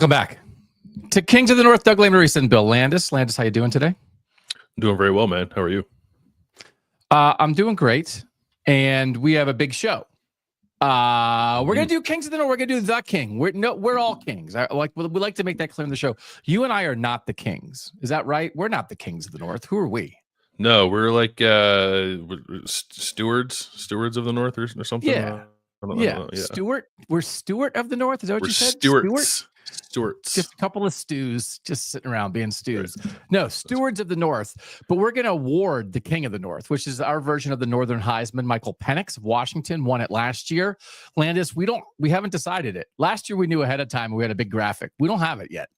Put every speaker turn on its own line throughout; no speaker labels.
Welcome back to Kings of the North. Doug Lamorisa and Bill Landis. Landis, how you doing today?
I'm doing very well, man. How are you?
I'm doing great, and we have a big show. We're gonna do Kings of the North. We're gonna do the King. We're all kings. We like to make that clear in the show. You and I are not the kings. Is that right? We're not the Kings of the North. Who are we?
No, we're like stewards of the North or something.
Yeah. Yeah. Stewart. We're Stewart of the North. Is that what you said?
Stewards.
Just a couple of stews just sitting around being stews. No, stewards of the North. But we're going to award the King of the North, which is our version of the Northern Heisman. Michael Penix of Washington won it last year. Landis, we haven't decided it. Last year we knew ahead of time. We had a big graphic. We don't have it yet.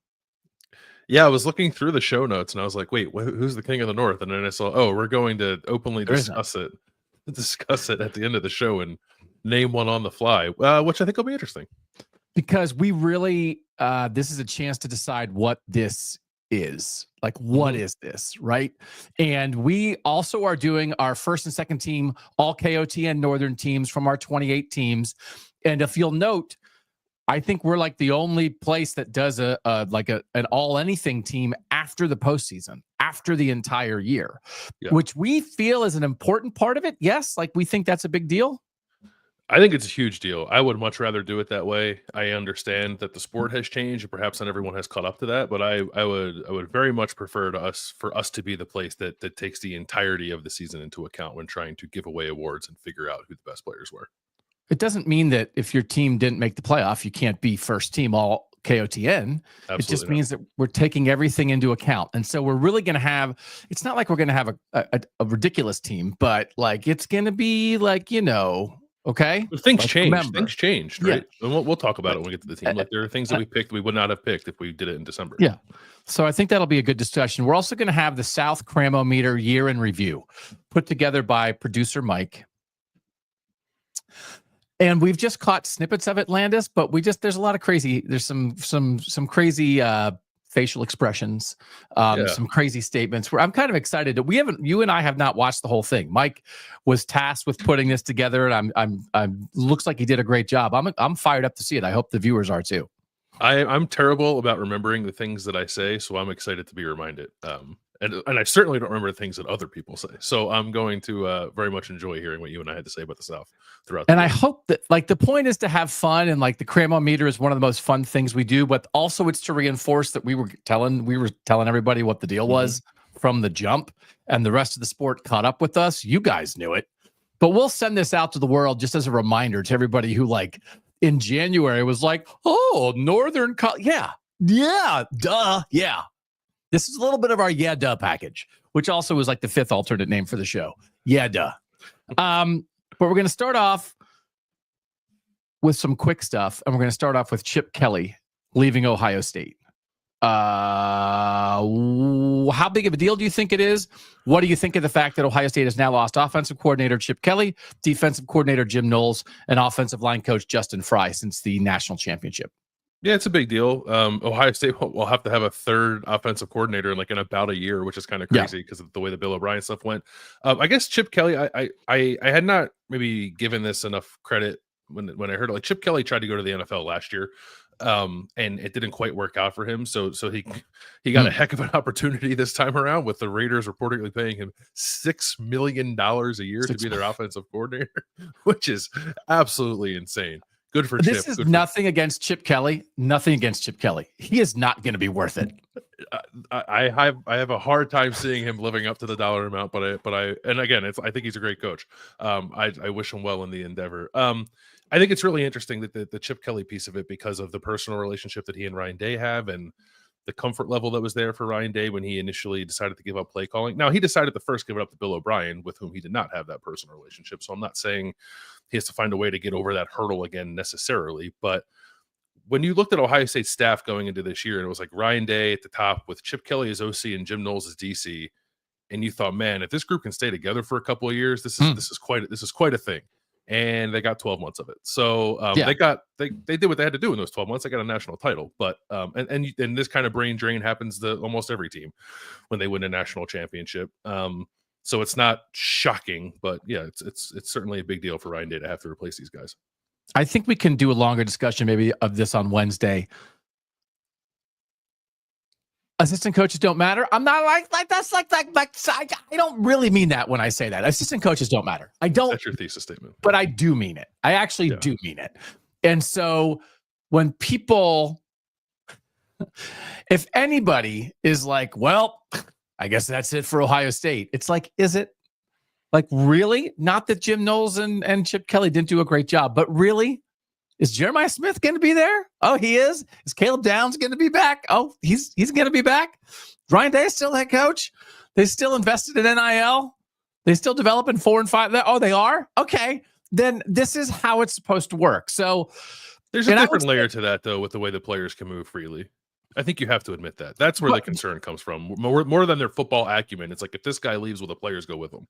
Yeah, I was looking through the show notes and I was like, wait, who's the King of the North? And then I saw, we're going to openly discuss it at the end of the show and name one on the fly, which I think will be interesting.
Because we really, this is a chance to decide what this is. Like, what is this, right? And we also are doing our first and second team, all KOTN Northern teams from our 28 teams. And if you'll note, I think we're like the only place that does an all-anything team after the postseason, after the entire year, which we feel is an important part of it. Yes, like we think that's a big deal.
I think it's a huge deal. I would much rather do it that way. I understand that the sport has changed and perhaps not everyone has caught up to that, but I would very much prefer for us to be the place that takes the entirety of the season into account when trying to give away awards and figure out who the best players were.
It doesn't mean that if your team didn't make the playoff, you can't be first team all KOTN. Absolutely, it just means that we're taking everything into account. And so we're really going to have, it's not like we're going to have a ridiculous team, but like, it's going to be like, okay.
But things changed. Things changed, right? Yeah. And we'll talk about it when we get to the team. Like there are things that we picked we would not have picked if we did it in December.
Yeah. So I think that'll be a good discussion. We're also going to have the South Cram-O-Meter year in review put together by producer Mike. And we've just caught snippets of it, Landis, but there's a lot of crazy, there's some crazy facial expressions, some crazy statements where I'm kind of excited that you and I have not watched the whole thing. Mike was tasked with putting this together and I'm looks like he did a great job. I'm fired up to see it. I hope the viewers are too.
I'm terrible about remembering the things that I say, so I'm excited to be reminded. And I certainly don't remember the things that other people say. So I'm going to very much enjoy hearing what you and I had to say about the South throughout.
And I hope that the point is to have fun, and like the Cram-O-Meter is one of the most fun things we do, but also it's to reinforce that we were telling everybody what the deal was from the jump, and the rest of the sport caught up with us. You guys knew it, but we'll send this out to the world just as a reminder to everybody who in January was like, oh, Northern, duh. This is a little bit of our yeah, duh package, which also was like the fifth alternate name for the show. Yeah, duh. But we're going to start off with some quick stuff, and we're going to start off with Chip Kelly leaving Ohio State. How big of a deal do you think it is? What do you think of the fact that Ohio State has now lost offensive coordinator Chip Kelly, defensive coordinator Jim Knowles, and offensive line coach Justin Fry since the national championship?
Yeah, it's a big deal. Ohio State will have to have a third offensive coordinator in about a year, which is kind of crazy because of the way the Bill O'Brien stuff went. I guess Chip Kelly, I had not maybe given this enough credit when I heard it. Like Chip Kelly tried to go to the NFL last year, and it didn't quite work out for him. So he got a heck of an opportunity this time around with the Raiders reportedly paying him $6 million a year to be their offensive coordinator, which is absolutely insane. Good for Chip.
This is nothing against Chip Kelly. Nothing against Chip Kelly. He is not going to be worth it.
I have a hard time seeing him living up to the dollar amount, but I and again, I think he's a great coach. I wish him well in the endeavor. I think it's really interesting that the Chip Kelly piece of it, because of the personal relationship that he and Ryan Day have, and the comfort level that was there for Ryan Day when he initially decided to give up play calling. Now, he decided to first give it up to Bill O'Brien, with whom he did not have that personal relationship. So I'm not saying he has to find a way to get over that hurdle again necessarily. But when you looked at Ohio State staff going into this year, and it was like Ryan Day at the top with Chip Kelly as OC and Jim Knowles as DC, and you thought, man, if this group can stay together for a couple of years, this is quite a thing. And they got 12 months of it. So they did what they had to do in those 12 months. They got a national title. But and this kind of brain drain happens to almost every team when they win a national championship. So it's not shocking, but yeah, it's certainly a big deal for Ryan Day to have to replace these guys.
I think we can do a longer discussion maybe of this on Wednesday. assistant coaches don't matter. I'm not like that's like I don't really mean that when I say that. Assistant coaches don't matter. I don't.
That's your thesis statement.
But I do mean it. I actually do mean it. And so when people, if anybody is like, well, I guess that's it for Ohio State. It's like, is it? Like, really? Not that Jim Knowles and Chip Kelly didn't do a great job, but really? Is Jeremiah Smith going to be there? Oh, he is. Is Caleb Downs going to be back? Oh, he's going to be back. Ryan Day is still head coach. They still invested in NIL. They still developing 4 and 5. Oh, they are? Okay. Then this is how it's supposed to work. So
there's a different layer to that, though, with the way the players can move freely. I think you have to admit that. That's where the concern comes from. More than their football acumen. It's like, if this guy leaves, will the players go with him?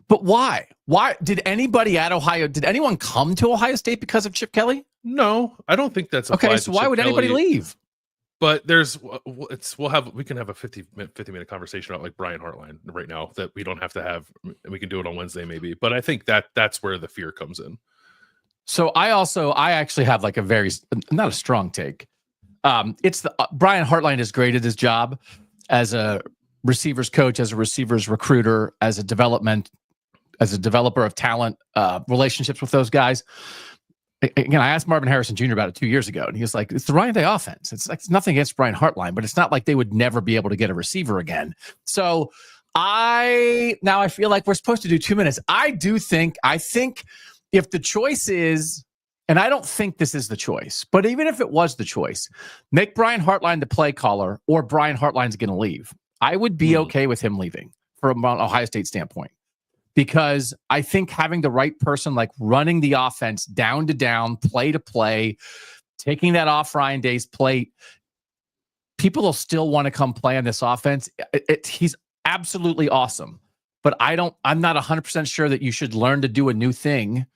But why? Why did anybody at Ohio? Did anyone come to Ohio State because of Chip Kelly?
No, I don't think that's
okay. So why would anybody leave?
But we can have a 50-minute conversation about like Brian Hartline right now that we don't have to have. We can do it on Wednesday maybe. But I think that's where the fear comes in.
So I actually have like not a strong take. It's the Brian Hartline is great at his job as a receivers coach, as a receivers recruiter, as a developer of talent, relationships with those guys. Again, I asked Marvin Harrison Jr. about it 2 years ago, and he was like, it's the Ryan Day offense. It's like, it's nothing against Brian Hartline, but it's not like they would never be able to get a receiver again. So I feel like we're supposed to do 2 minutes. I think if the choice is, and I don't think this is the choice, but even if it was the choice, make Brian Hartline the play caller or Brian Hartline's going to leave. I would be okay with him leaving from an Ohio State standpoint. Because I think having the right person, like running the offense down to down, play to play, taking that off Ryan Day's plate, people will still want to come play on this offense. He's absolutely awesome. But I'm not 100% sure that you should learn to do a new thing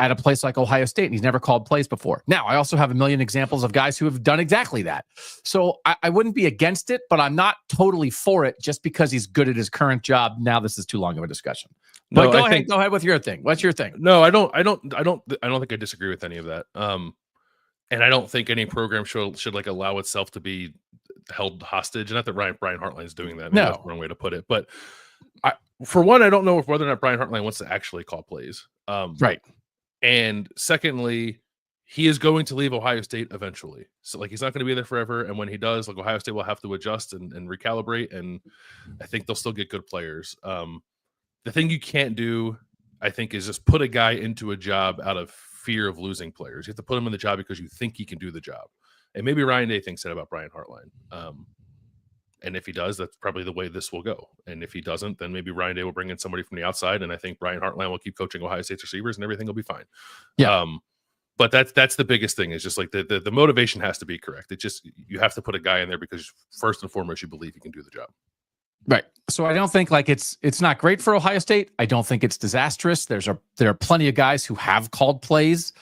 at a place like Ohio State, and he's never called plays before. Now, I also have a million examples of guys who have done exactly that. So I wouldn't be against it, but I'm not totally for it just because he's good at his current job. Now, this is too long of a discussion. But go ahead with your thing. What's your thing?
No, I don't think I disagree with any of that. And I don't think any program should like allow itself to be held hostage. Not that Brian Hartline is doing that. Maybe that's the wrong way to put it. But for one, I don't know whether or not Brian Hartline wants to actually call plays.
Right.
And secondly, he is going to leave Ohio State eventually. So like, he's not going to be there forever. And when he does, like, Ohio State will have to adjust and recalibrate. And I think they'll still get good players. The thing you can't do, I think, is just put a guy into a job out of fear of losing players. You have to put him in the job because you think he can do the job. And maybe Ryan Day thinks that about Brian Hartline. And if he does, that's probably the way this will go. And if he doesn't, then maybe Ryan Day will bring in somebody from the outside. And I think Brian Hartline will keep coaching Ohio State's receivers and everything will be fine.
Yeah.
But that's the biggest thing, is just like the motivation has to be correct. It just, you have to put a guy in there because first and foremost, you believe he can do the job.
Right. So I don't think like it's not great for Ohio State. I don't think it's disastrous. There are plenty of guys who have called plays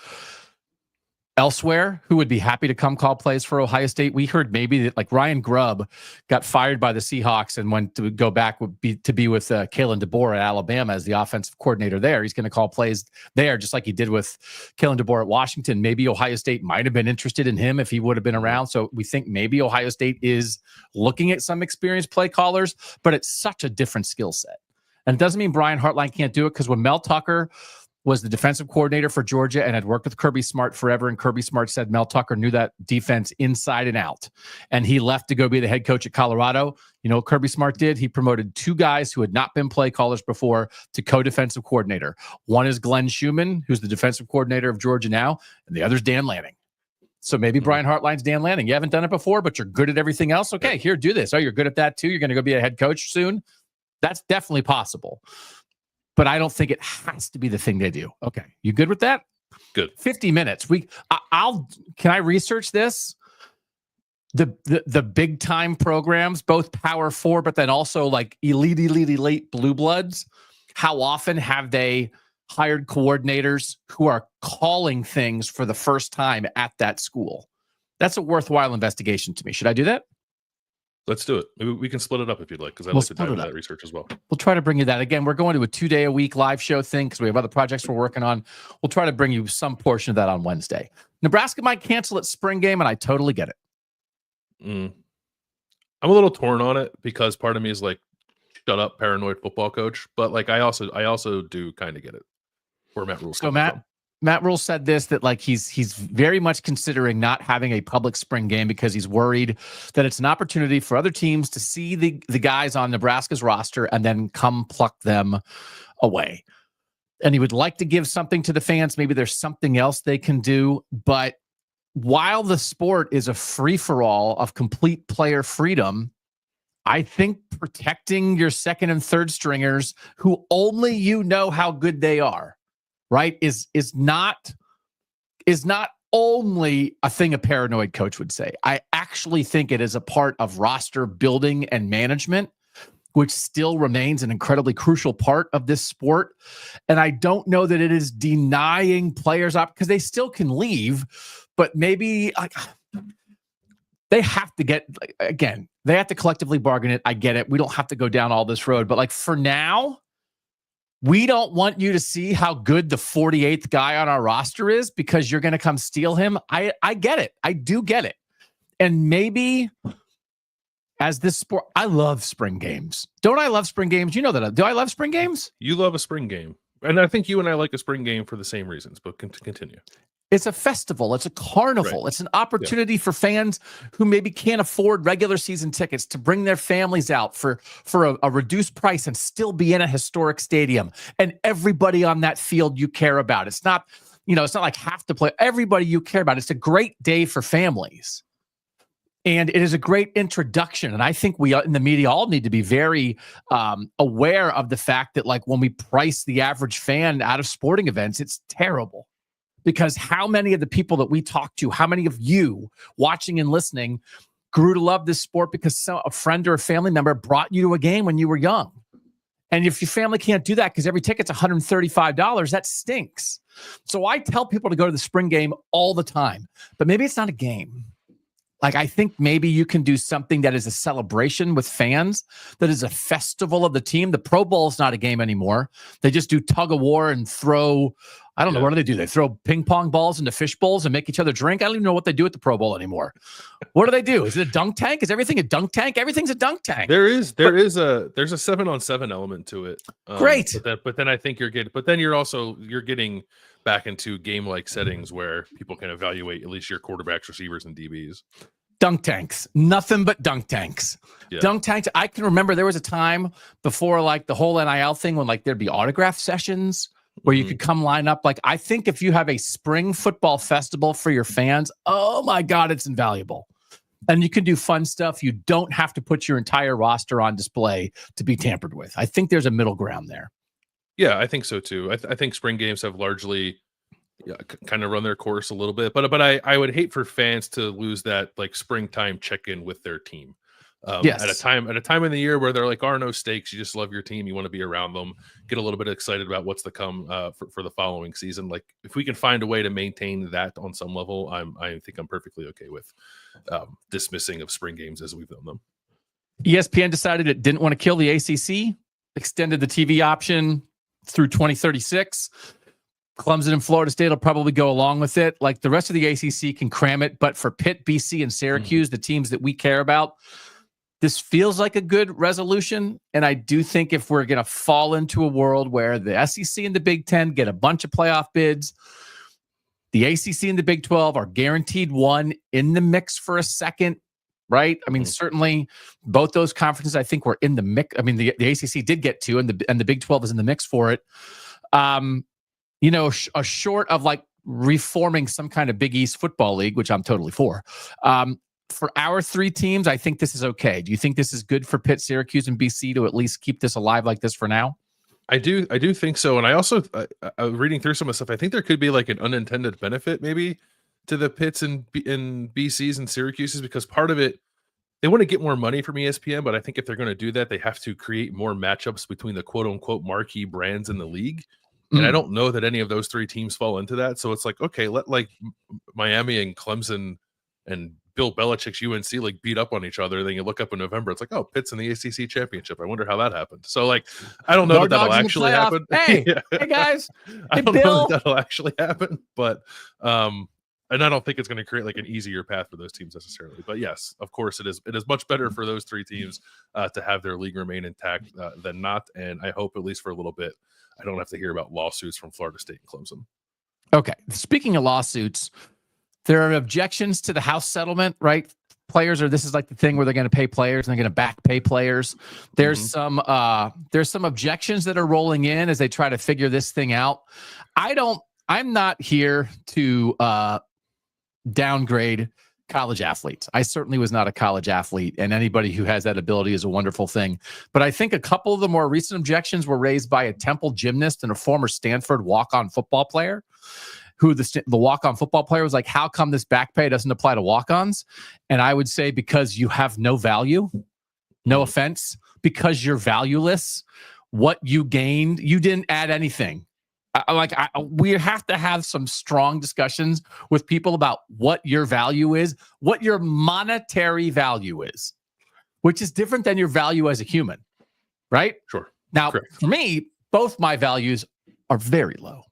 elsewhere who would be happy to come call plays for Ohio State. We heard maybe that like Ryan Grubb got fired by the Seahawks and went to go back to be with Kalen DeBoer at Alabama as the offensive coordinator there. He's going to call plays there just like he did with Kalen DeBoer at Washington. Maybe Ohio State might have been interested in him if he would have been around. So we think maybe Ohio State is looking at some experienced play callers, but it's such a different skill set. And it doesn't mean Brian Hartline can't do it, because when Mel Tucker was the defensive coordinator for Georgia and had worked with Kirby Smart forever, and Kirby Smart said Mel Tucker knew that defense inside and out, and he left to go be the head coach at Colorado. You know what Kirby Smart did? He promoted 2 guys who had not been play callers before to co-defensive coordinator. One is Glenn Schumann, who's the defensive coordinator of Georgia now, and the other is Dan Lanning. So maybe Brian Hartline's Dan Lanning. You haven't done it before, but you're good at everything else. Okay, here, do this. Oh, you're good at that too? You're going to go be a head coach soon? That's definitely possible. But I don't think it has to be the thing they do. Okay. You good with that?
Good.
50 minutes. Can I research this? The big time programs, both Power 4, but then also like elite blue bloods. How often have they hired coordinators who are calling things for the first time at that school? That's a worthwhile investigation to me. Should I do that?
Let's do it. Maybe we can split it up if you'd like, because I'd like to dive into that research as well.
We'll try to bring you that. Again, we're going to a 2-day-a-week live show thing because we have other projects we're working on. We'll try to bring you some portion of that on Wednesday. Nebraska might cancel its spring game, and I totally get it.
I'm a little torn on it because part of me is like, shut up, paranoid football coach. But like, I also do kind of get it where Matt Rule's coming from.
Matt Rule said this, that like he's very much considering not having a public spring game because he's worried that it's an opportunity for other teams to see the guys on Nebraska's roster and then come pluck them away. And he would like to give something to the fans. Maybe there's something else they can do. But while the sport is a free-for-all of complete player freedom, I think protecting your second and third stringers who only you know how good they are, right, is not only a thing a paranoid coach would say. I actually think it is a part of roster building and management, which still remains an incredibly crucial part of this sport. And I don't know that it is denying players up because they still can leave, but maybe like they have to get, again, they have to collectively bargain it. I get it. We don't have to go down all this road, but like for now, we don't want you to see how good the 48th guy on our roster is because you're going to come steal him. I get it. I do get it. And maybe as this sport, I love spring games. Don't I love spring games? You know that. Do I love spring games?
You love a spring game. And I think you and I like a spring game for the same reasons, but continue.
It's a festival. It's a carnival. Right. It's an opportunity for fans who maybe can't afford regular season tickets to bring their families out for a reduced price and still be in a historic stadium. And everybody on that field you care about. It's not, it's not like half the play. Everybody you care about. It's a great day for families. And it is a great introduction. And I think we in the media all need to be very aware of the fact that like when we price the average fan out of sporting events, it's terrible. Because how many of the people that we talk to, how many of you watching and listening grew to love this sport because a friend or a family member brought you to a game when you were young? And if your family can't do that because every ticket's $135, that stinks. So I tell people to go to the spring game all the time, but maybe it's not a game. Like, I think maybe you can do something that is a celebration with fans, that is a festival of the team. The Pro Bowl is not a game anymore. They just do tug of war and throw, I don't know, what do they do? They throw ping pong balls into fish bowls and make each other drink. I don't even know what they do at the Pro Bowl anymore. What do they do? Is it a dunk tank? Is everything a dunk tank? Everything's a dunk tank.
There's a 7-on-7 element to it.
Great.
But then I think you're getting back into game-like settings where people can evaluate at least your quarterbacks, receivers, and DBs.
Dunk tanks. Nothing but dunk tanks. Yeah. Dunk tanks. I can remember there was a time before like the whole NIL thing when like there'd be autograph sessions where you could come line up. Like, I think if you have a spring football festival for your fans, oh my God, it's invaluable. And you can do fun stuff. You don't have to put your entire roster on display to be tampered with. I think there's a middle ground there.
Yeah, I think so too. I think spring games have largely kind of run their course a little bit, but I would hate for fans to lose that like springtime check-in with their team. Yes. At a time in the year where there like are no stakes, you just love your team, you want to be around them, get a little bit excited about what's to come for the following season. Like if we can find a way to maintain that on some level, I think I'm perfectly okay with dismissing of spring games as we've known them.
ESPN decided it didn't want to kill the ACC, extended the TV option through 2036. Clemson and Florida State will probably go along with it. Like the rest of the ACC can cram it, but for Pitt, BC, and Syracuse, the teams that we care about, this feels like a good resolution. And I do think if we're going to fall into a world where the SEC and the Big Ten get a bunch of playoff bids, the ACC and the Big 12 are guaranteed one in the mix for a second, right? I mean, certainly both those conferences, I think, were in the mix. I mean, the ACC did get two, and the Big 12 is in the mix for it. A short of like reforming some kind of Big East football league, which I'm totally for our three teams, I think this is okay. Do you think this is good for Pitt, Syracuse, and BC to at least keep this alive like this for now?
I do think so. And I also, reading through some of the stuff, I think there could be like an unintended benefit maybe to the Pitts and BCs and Syracuses, because part of it, they want to get more money from ESPN, but I think if they're going to do that, they have to create more matchups between the quote unquote marquee brands in the league. And I don't know that any of those three teams fall into that. So it's like, okay, let like Miami and Clemson and Bill Belichick's UNC like beat up on each other. Then you look up in November, it's like, oh, Pitt's in the ACC championship. I wonder how that happened. So like, I don't know that that'll actually happen.
Hey, hey guys.
I don't know that that'll actually happen, but and I don't think it's going to create like an easier path for those teams necessarily. But yes, of course, it is much better for those 3 teams to have their league remain intact than not. And I hope, at least for a little bit, I don't have to hear about lawsuits from Florida State and Clemson.
Okay. Speaking of lawsuits, there are objections to the House settlement, right? This is like the thing where they're going to pay players and they're going to back pay players. There's some objections that are rolling in as they try to figure this thing out. I'm not here to downgrade college athletes. I certainly was not a college athlete, and anybody who has that ability is a wonderful thing. But I think a couple of the more recent objections were raised by a Temple gymnast and a former Stanford walk-on football player, who the walk-on football player was like, how come this back pay doesn't apply to walk-ons? And I would say, because you have no value, no offense, because you're valueless. What you gained, you didn't add anything. We have to have some strong discussions with people about what your value is, what your monetary value is, which is different than your value as a human, right?
Sure.
Now,
correct.
For me, both my values are very low.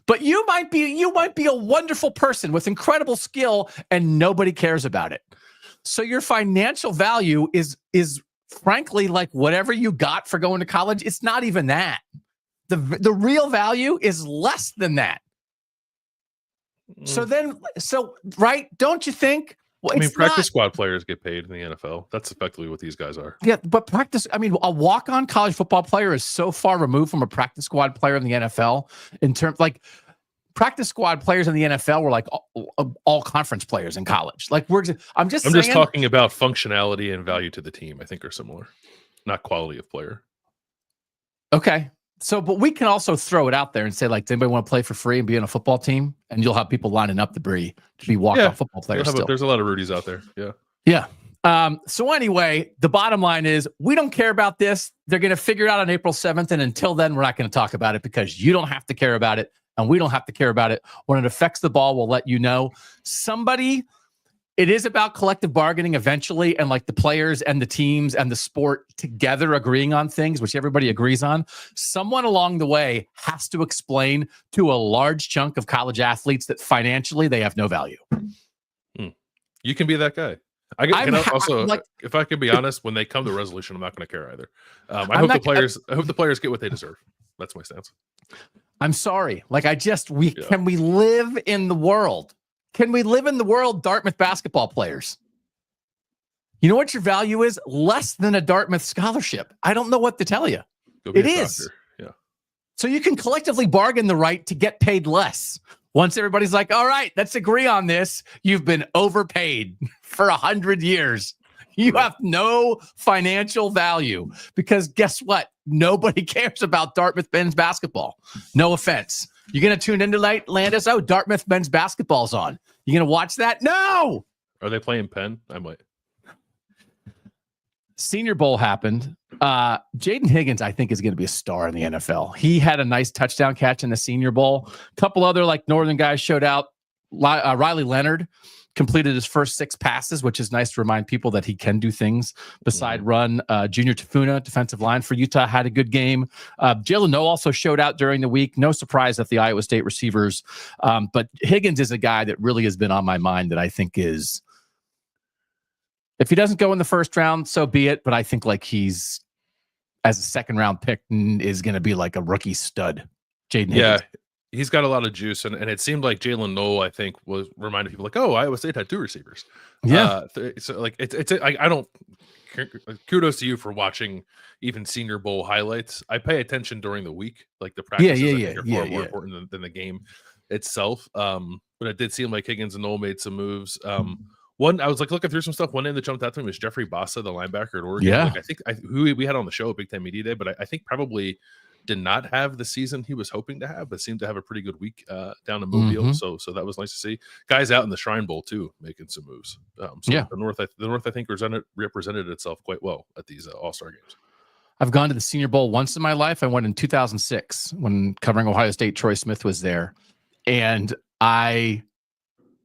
But you might be a wonderful person with incredible skill, and nobody cares about it. So your financial value is frankly like whatever you got for going to college. It's not even that. The real value is less than that. So right? Don't you think? Well,
practice squad players get paid in the NFL. That's effectively what these guys are.
Yeah, but a walk-on college football player is so far removed from a practice squad player in the NFL in terms, like, practice squad players in the NFL were like all conference players in college. Like, I'm just
talking about functionality and value to the team, I think, are similar, not quality of player.
Okay. So, but we can also throw it out there and say, like, does anybody want to play for free and be on a football team? And you'll have people lining up to be walk-on football players.
There's a lot of Rudies out there. Yeah.
Yeah. So anyway, the bottom line is we don't care about this. They're going to figure it out on April 7th. And until then, we're not going to talk about it, because you don't have to care about it. And we don't have to care about it. When it affects the ball, we'll let you know. It is about collective bargaining eventually, and like the players and the teams and the sport together agreeing on things, which everybody agrees on. Someone along the way has to explain to a large chunk of college athletes that financially they have no value.
You can be that guy. If I can be honest, when they come to resolution, I'm not going to care either. I hope the players get what they deserve. That's my stance.
I'm sorry. Can we live in the world? Can we live in the world, Dartmouth basketball players? You know what your value is? Less than a Dartmouth scholarship. I don't know what to tell you. It is.
Yeah.
So you can collectively bargain the right to get paid less. Once everybody's like, all right, let's agree on this. You've been overpaid for 100 years. You have no financial value, because guess what? Nobody cares about Dartmouth men's basketball. No offense. You're going to tune in tonight, Landis? Oh, Dartmouth men's basketball's on. You going to watch that? No.
Are they playing Penn? I might.
Senior Bowl happened. Jaden Higgins, I think, is going to be a star in the NFL. He had a nice touchdown catch in the Senior Bowl. A couple other Northern guys showed out. Riley Leonard completed his first 6 passes, which is nice to remind people that he can do things beside run. Junior Tafuna, defensive line for Utah, had a good game. Jalen Noe also showed out during the week. No surprise that the Iowa State receivers. But Higgins is a guy that really has been on my mind that I think is, if he doesn't go in the first round, so be it. But I think he's, as a second round pick, is going to be like a rookie stud. Jaden Higgins. Yeah.
He's got a lot of juice, and it seemed like Jalen Noe, I think, was reminded people Iowa State had 2 receivers.
Yeah.
I don't. Kudos to you for watching even Senior Bowl highlights. I pay attention during the week, the practices. Are more important than the game itself. But it did seem like Higgins and Noe made some moves. One, I was looking through some stuff. One name that jumped out to me was Jeffrey Bassa, the linebacker at Oregon.
Yeah.
I think who we had on the show at Big Time Media Day, but I think probably did not have the season he was hoping to have, but seemed to have a pretty good week down in Mobile. So that was nice to see. Guys out in the Shrine Bowl too, making some moves. The North I think represented itself quite well at these All-Star games.
I've gone to the Senior Bowl once in my life. I went in 2006 when covering Ohio State. Troy Smith was there, and I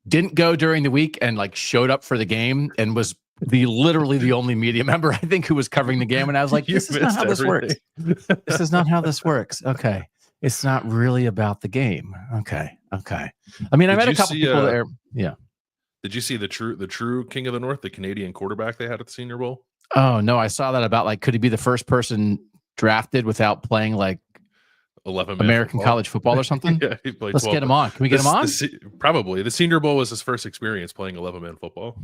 didn't go during the week and showed up for the game and was literally the only media member, I think, who was covering the game. And I was like, this is not how this works. This is not how this works. Okay. It's not really about the game. Okay. I mean, I met a couple people there. Yeah.
Did you see the true King of the North, the Canadian quarterback they had at the Senior Bowl?
Oh no, I saw that about like, could he be the first person drafted without playing like
11
American college football or something?
Yeah, he played.
Let's
12.
get him on. Can we get him on?
Probably. The Senior Bowl was his first experience playing 11-man football.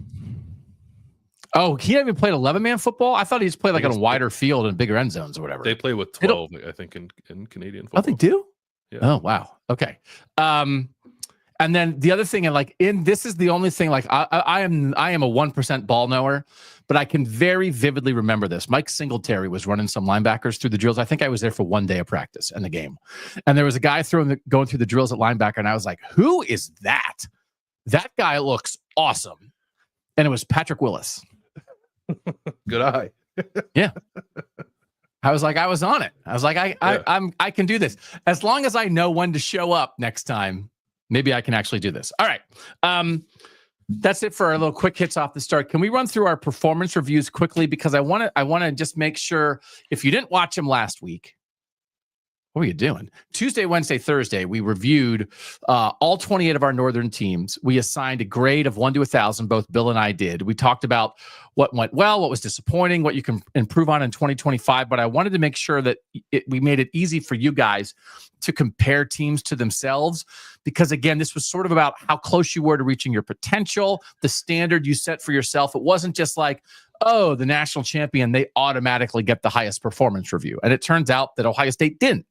Oh, he hadn't even played 11-man football? I thought he just played like on a wider field and bigger end zones or whatever.
They play with 12, I think, in Canadian football.
Oh, they do?
Yeah.
Oh, wow. Okay. And then the other thing, and like this is the only thing, like I am a 1% ball knower, but I can very vividly remember this. Mike Singletary was running some linebackers through the drills. I think I was there for one day of practice and the game. And there was a guy going through the drills at linebacker, and I was like, who is that? That guy looks awesome. And it was Patrick Willis.
Good eye.
Yeah. I was like, I was on it. I was like, I can do this. As long as I know when to show up next time, maybe I can actually do this. All right. That's it for our little quick hits off the start. Can we run through our performance reviews quickly? Because I want to just make sure, if you didn't watch them last week, what were you doing? Tuesday, Wednesday, Thursday, we reviewed all 28 of our Northern teams. We assigned a grade of 1 to 1,000. Both Bill and I did. We talked about what went well, what was disappointing, what you can improve on in 2025. But I wanted to make sure that we made it easy for you guys to compare teams to themselves. Because again, this was sort of about how close you were to reaching your potential, the standard you set for yourself. It wasn't just like, oh, the national champion, they automatically get the highest performance review. And it turns out that Ohio State didn't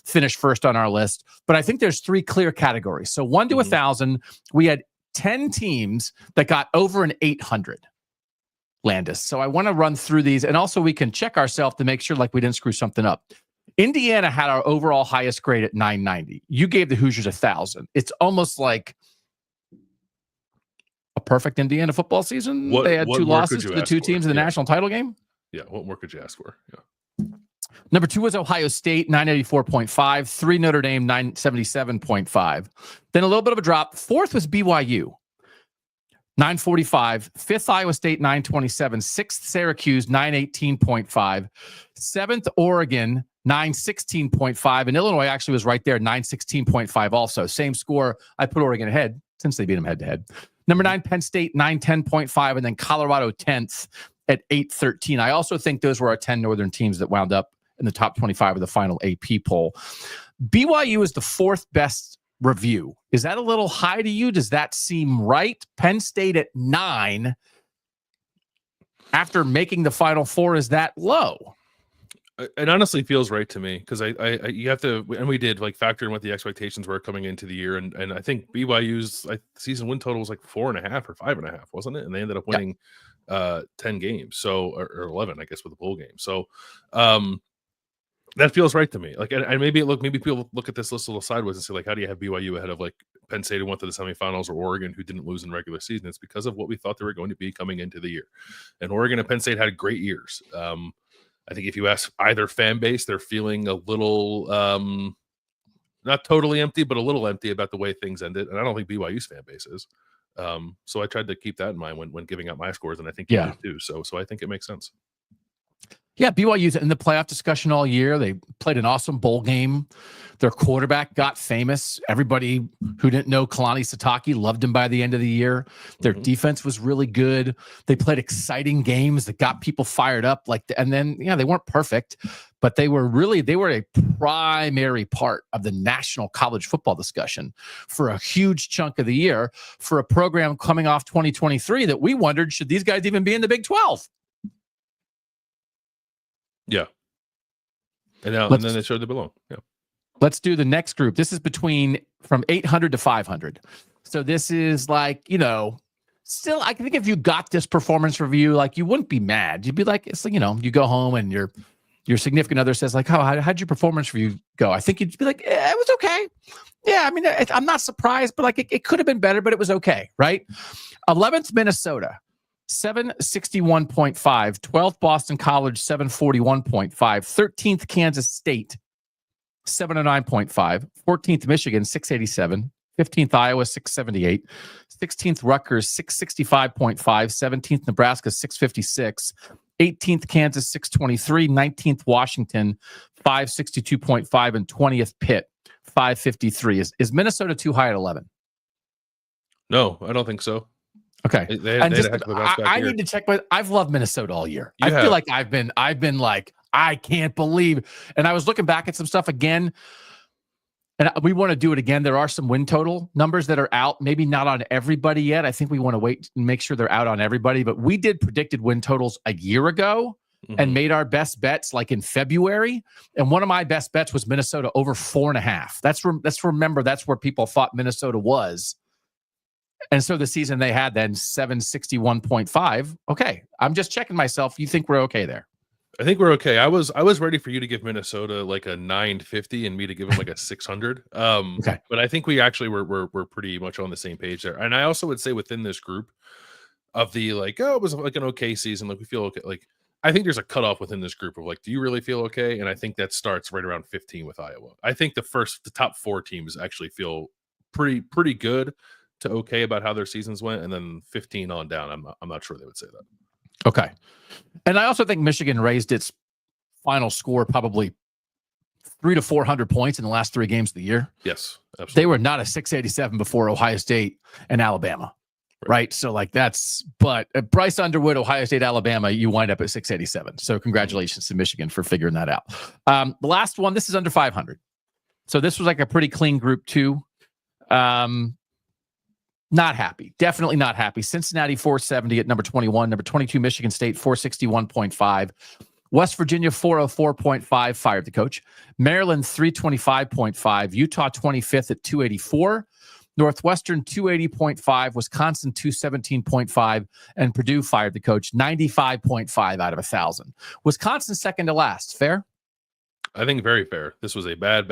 finish first on our list. But I think there's 3 clear categories. So 1 to 1,000, we had 10 teams that got over an 800. Landis. So I want to run through these, and also we can check ourselves to make sure like we didn't screw something up. Indiana had our overall highest grade at 990. You gave the Hoosiers 1,000. It's almost like a perfect Indiana football season. They had 2 losses to the 2 teams in the national title game.
Yeah, what more could you ask for? Yeah.
Number 2 was Ohio State, 984.5. 3 Notre Dame, 977.5. Then a little bit of a drop. 4th was BYU, 945. 5th, Iowa State, 927. 6th, Syracuse, 918.5. 7th, Oregon, 916.5. And Illinois actually was right there, 916.5 also. Same score. I put Oregon ahead since they beat them head-to-head. Number 9, Penn State, 910.5. And then Colorado 10th at 813. I also think those were our 10 Northern teams that wound up in the top 25 of the final AP poll. BYU is the 4th best review. Is that a little high to you? Does that seem right? Penn State at 9 after making the Final Four, is that low?
It honestly feels right to me, because you have to, and we did like factor in what the expectations were coming into the year, and I think BYU's season win total was like 4.5 or 5.5, wasn't it? And they ended up winning 10 games, so or 11, I guess, with the bowl game. So that feels right to me. Like, and maybe people look at this list a little sideways and say, like, how do you have BYU ahead of like Penn State, who went to the semifinals, or Oregon, who didn't lose in regular season? It's because of what we thought they were going to be coming into the year. And Oregon and Penn State had great years. I think if you ask either fan base, they're feeling a little not totally empty, but a little empty about the way things ended. And I don't think BYU's fan base is. So I tried to keep that in mind when giving out my scores, and I think you did too. So I think it makes sense.
Yeah, BYU's in the playoff discussion all year. They played an awesome bowl game. Their quarterback got famous. Everybody who didn't know Kalani Sitake loved him by the end of the year. Their defense was really good. They played exciting games that got people fired up. And then they weren't perfect, but they were a primary part of the national college football discussion for a huge chunk of the year, for a program coming off 2023 that we wondered, should these guys even be in the Big 12?
Yeah. And then they showed they belong. Yeah.
Let's do the next group. This is from 800 to 500. So this is like, still, I think if you got this performance review, like, you wouldn't be mad. You'd be like, it's like, you go home and your significant other says like, how'd your performance review go? I think you'd be like, it was okay. Yeah. I mean, I'm not surprised, but like it could have been better, but it was okay. Right. 11th, Minnesota, 761.5. 12th, Boston College, 741.5. 13th, Kansas State, 709.5. 14th, Michigan, 687. 15th, Iowa, 678. 16th, Rutgers, 665.5. 17th, Nebraska, 656. 18th Kansas 623, 19th Washington 562.5, and 20th Pitt 553. Is Minnesota too high at 11?
No, I don't think so.
Okay.
They
And
had
just
a heck of a bounce back
I
year.
need to check, but I've loved Minnesota all year.
You
I
have.
feel like I've been like, I can't believe. And I was looking back at some stuff again, and we want to do it again. There are some win total numbers that are out, maybe not on everybody yet. I think we want to wait and make sure they're out on everybody, but we did predicted win totals a year ago and made our best bets like in February. And one of my best bets was Minnesota over 4.5. That's where people thought Minnesota was. And so the season they had then 761.5. Okay. I'm just checking myself. You think we're okay there?
I think we're okay. I was ready for you to give Minnesota like a 950 and me to give them like a 600.
Okay.
But I think we actually we're pretty much on the same page there. And I also would say within this group of the like, oh, it was like an okay season. Like we feel okay. Like I think there's a cutoff within this group of like, do you really feel okay? And I think that starts right around 15 with Iowa. I think the top 4 teams actually feel pretty good to okay about how their seasons went, and then 15 on down. I'm not sure they would say that.
Okay. And I also think Michigan raised its final score probably 300 to 400 points in the last 3 games of the year.
Yes, absolutely.
They were not a 687 before Ohio State and Alabama. Right. So like but Bryce Underwood, Ohio State, Alabama, you wind up at 687. So congratulations to Michigan for figuring that out. The last one, this is under 500. So this was like a pretty clean group too. Not happy. Definitely not happy. Cincinnati 470 at number 21. Number 22, Michigan State 461.5. West Virginia 404.5, fired the coach. Maryland 325.5. Utah 25th at 284. Northwestern 280.5. Wisconsin 217.5. And Purdue fired the coach 95.5 out of 1,000. Wisconsin second to last. Fair?
I think very fair. This was a bad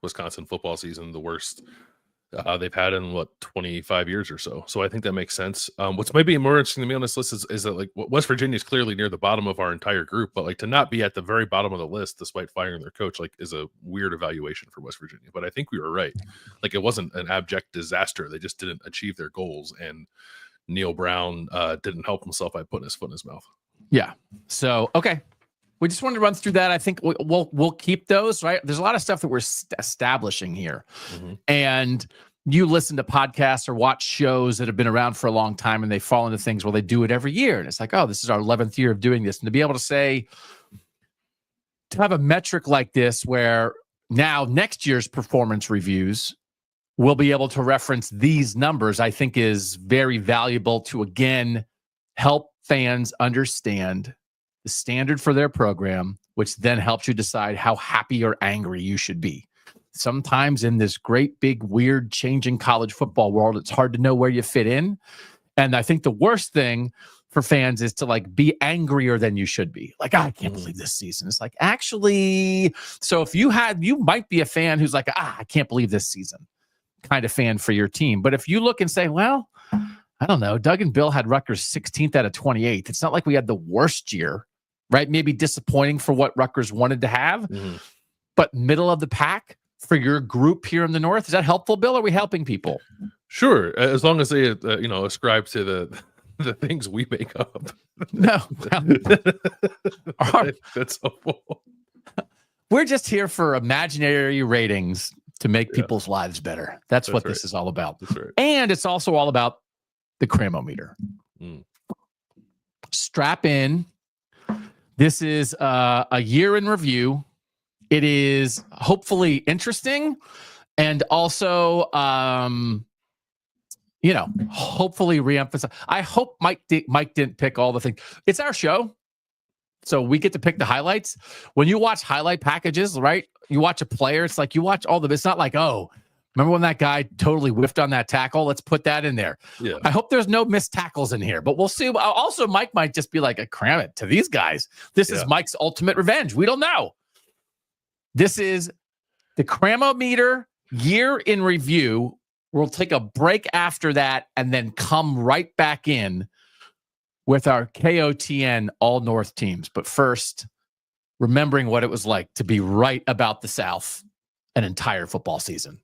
Wisconsin football season. The worst they've had in 25 years or so. So I think that makes sense. What's maybe more interesting to me on this list is that like West Virginia is clearly near the bottom of our entire group, but like to not be at the very bottom of the list despite firing their coach like is a weird evaluation for West Virginia. But I think we were right. Like it wasn't an abject disaster. They just didn't achieve their goals, and Neil Brown didn't help himself by putting his foot in his mouth.
Yeah. So okay. We just wanted to run through that. I think we'll keep those, right? There's a lot of stuff that we're establishing here. And you listen to podcasts or watch shows that have been around for a long time, and they fall into things where they do it every year. And it's like, oh, this is our 11th year of doing this. And to be able to say, to have a metric like this where now next year's performance reviews will be able to reference these numbers, I think is very valuable to, again, help fans understand the standard for their program, which then helps you decide how happy or angry you should be. Sometimes in this great, big, weird, changing college football world, it's hard to know where you fit in. And I think the worst thing for fans is to like be angrier than you should be. Like, I can't believe this season. It's like, actually, so if you might be a fan who's like, I can't believe this season kind of fan for your team. But if you look and say, well, I don't know, Doug and Bill had Rutgers 16th out of 28. It's not like we had the worst year. Right? Maybe disappointing for what Rutgers wanted to have, but middle of the pack for your group here in the North. Is that helpful, Bill? Are we helping people?
Sure. As long as they, ascribe to the things we make up.
No.
That's helpful.
We're just here for imaginary ratings to make people's lives better. That's what this is all about.
That's right.
And it's also all about the Cram-O-Meter. Strap in. This is a year in review. It is hopefully interesting and also, hopefully reemphasize. I hope Mike didn't pick all the things. It's our show, so we get to pick the highlights. When you watch highlight packages, right? You watch a player, it's like you watch all of it. It's not like, oh, remember when that guy totally whiffed on that tackle? Let's put that in there. Yeah. I hope there's no missed tackles in here, but we'll see. Also, Mike might just be like, cram it to these guys. This is Mike's ultimate revenge. We don't know. This is the Cram-O-Meter year in review. We'll take a break after that and then come right back in with our KOTN All North teams. But first, remembering what it was like to be right about the South an entire football season.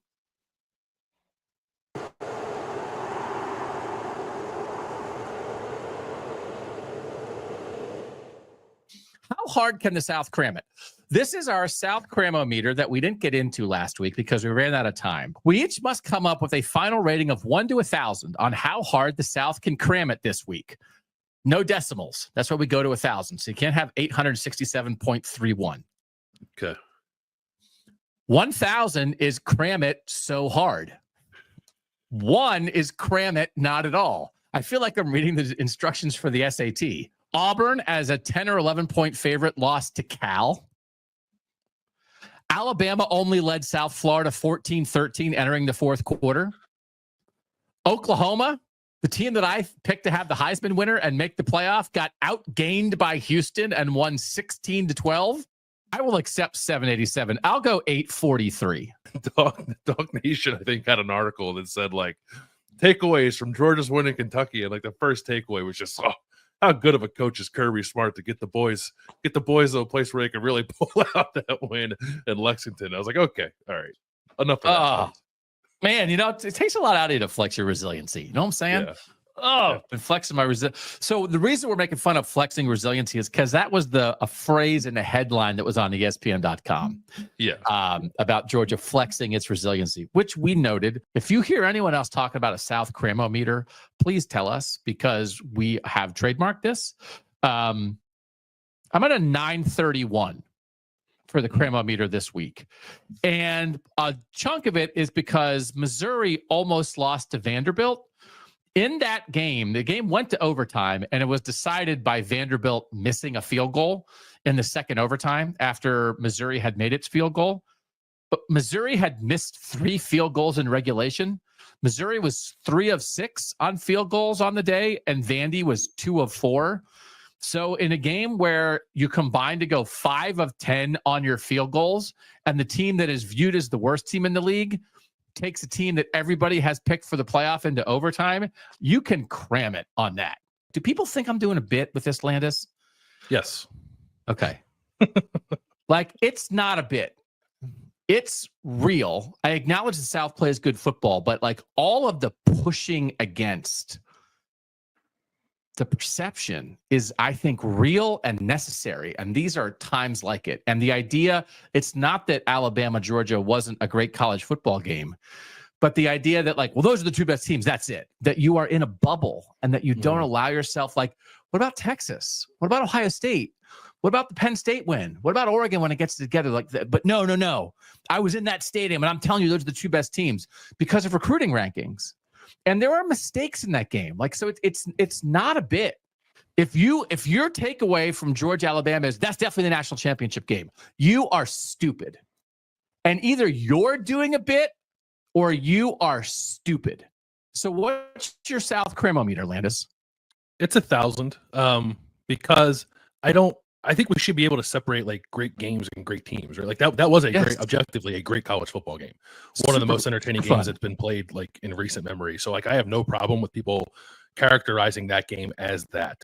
hard can the South cram it? This is our South Cram-O-Meter that we didn't get into last week because we ran out of time. We each must come up with a final rating of 1 to 1,000 on how hard the South can cram it this week. No decimals. That's why we go to 1,000. So you can't have 867.31.
Okay.
1,000 is cram it so hard. 1 is cram it not at all. I feel like I'm reading the instructions for the SAT. Auburn as a 10 or 11 point favorite lost to Cal. Alabama only led South Florida 14-13 entering the fourth quarter. Oklahoma, the team that I picked to have the Heisman winner and make the playoff, got outgained by Houston and won 16-12. I will accept 787. I'll go 843.
Dog Nation, I think, had an article that said like takeaways from Georgia's win in Kentucky, and like the first takeaway was just, oh, how good of a coach is Kirby Smart to get the boys to a place where they can really pull out that win in Lexington. I was like, okay, all right, enough of that.
Man, it takes a lot out of you to flex your resiliency. You know what I'm saying?
Yeah.
Been flexing my resilience. So the reason we're making fun of flexing resiliency is because that was a phrase in the headline that was on ESPN.com.
Yeah.
About Georgia flexing its resiliency, which we noted. If you hear anyone else talking about a South Cram-O-Meter, please tell us because we have trademarked this. I'm at a 931 for the Cram-O-Meter this week. And a chunk of it is because Missouri almost lost to Vanderbilt. In that game, the game went to overtime, and it was decided by Vanderbilt missing a field goal in the second overtime after Missouri had made its field goal. But Missouri had missed 3 field goals in regulation. Missouri was 3 of 6 on field goals on the day, and Vandy was 2 of 4. So in a game where you combine to go 5 of 10 on your field goals, and the team that is viewed as the worst team in the league takes a team that everybody has picked for the playoff into overtime, you can cram it on that. Do people think I'm doing a bit with this, Landis?
Yes.
Okay. Like, it's not a bit. It's real. I acknowledge the South plays good football, but like all of the pushing against the perception is, I think, real and necessary. And these are times like it. And the idea, it's not that Alabama, Georgia wasn't a great college football game, but the idea that like, well, those are the 2 best teams. That's it. That you are in a bubble and that you don't allow yourself, like, what about Texas? What about Ohio State? What about the Penn State win? What about Oregon when it gets together like that? But no. I was in that stadium and I'm telling you, those are the 2 best teams because of recruiting rankings. And there are mistakes in that game. Like, so it's not a bit. If your takeaway from Georgia, Alabama is that's definitely the national championship game, you are stupid. And either you're doing a bit or you are stupid. So what's your South Cram-O-Meter, Landis?
It's 1,000. Because I think we should be able to separate like great games and great teams, right? Like that was objectively a great college football game. One of the most entertaining games that's been played like in recent memory. So like I have no problem with people characterizing that game as that,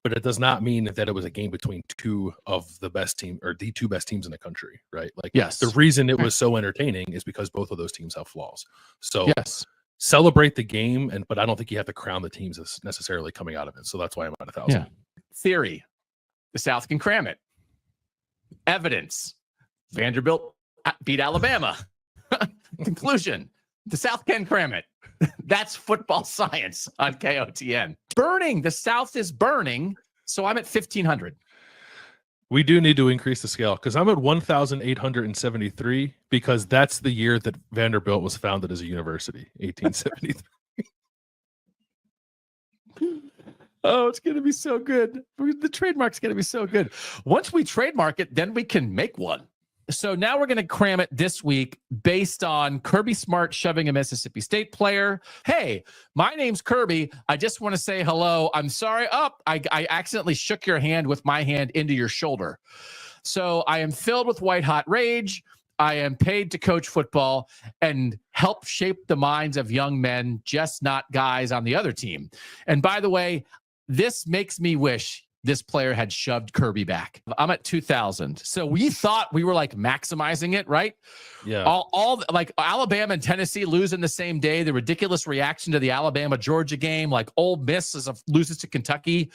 but it does not mean that it was a game between 2 of the best team or the 2 best teams in the country, right? Like the reason it was so entertaining is because both of those teams have flaws. So celebrate the game, but I don't think you have to crown the teams as necessarily coming out of it. So that's why I'm at 1,000.
Yeah. Theory. The South can cram it. Evidence. Vanderbilt beat Alabama. Conclusion. The South can cram it. That's football science on KOTN. Burning. The South is burning. So I'm at 1,500.
We do need to increase the scale because I'm at 1,873 because that's the year that Vanderbilt was founded as a university, 1873.
Oh, it's going to be so good. The trademark's going to be so good. Once we trademark it, then we can make one. So now we're going to cram it this week based on Kirby Smart shoving a Mississippi State player. Hey, my name's Kirby. I just want to say hello. I'm sorry. I accidentally shook your hand with my hand into your shoulder. So I am filled with white hot rage. I am paid to coach football and help shape the minds of young men, just not guys on the other team. And by the way, this makes me wish this player had shoved Kirby back. I'm at 2,000. So we thought we were like maximizing it, right?
Yeah.
All like Alabama and Tennessee losing the same day. The ridiculous reaction to the Alabama-Georgia game, like Ole Miss loses to Kentucky,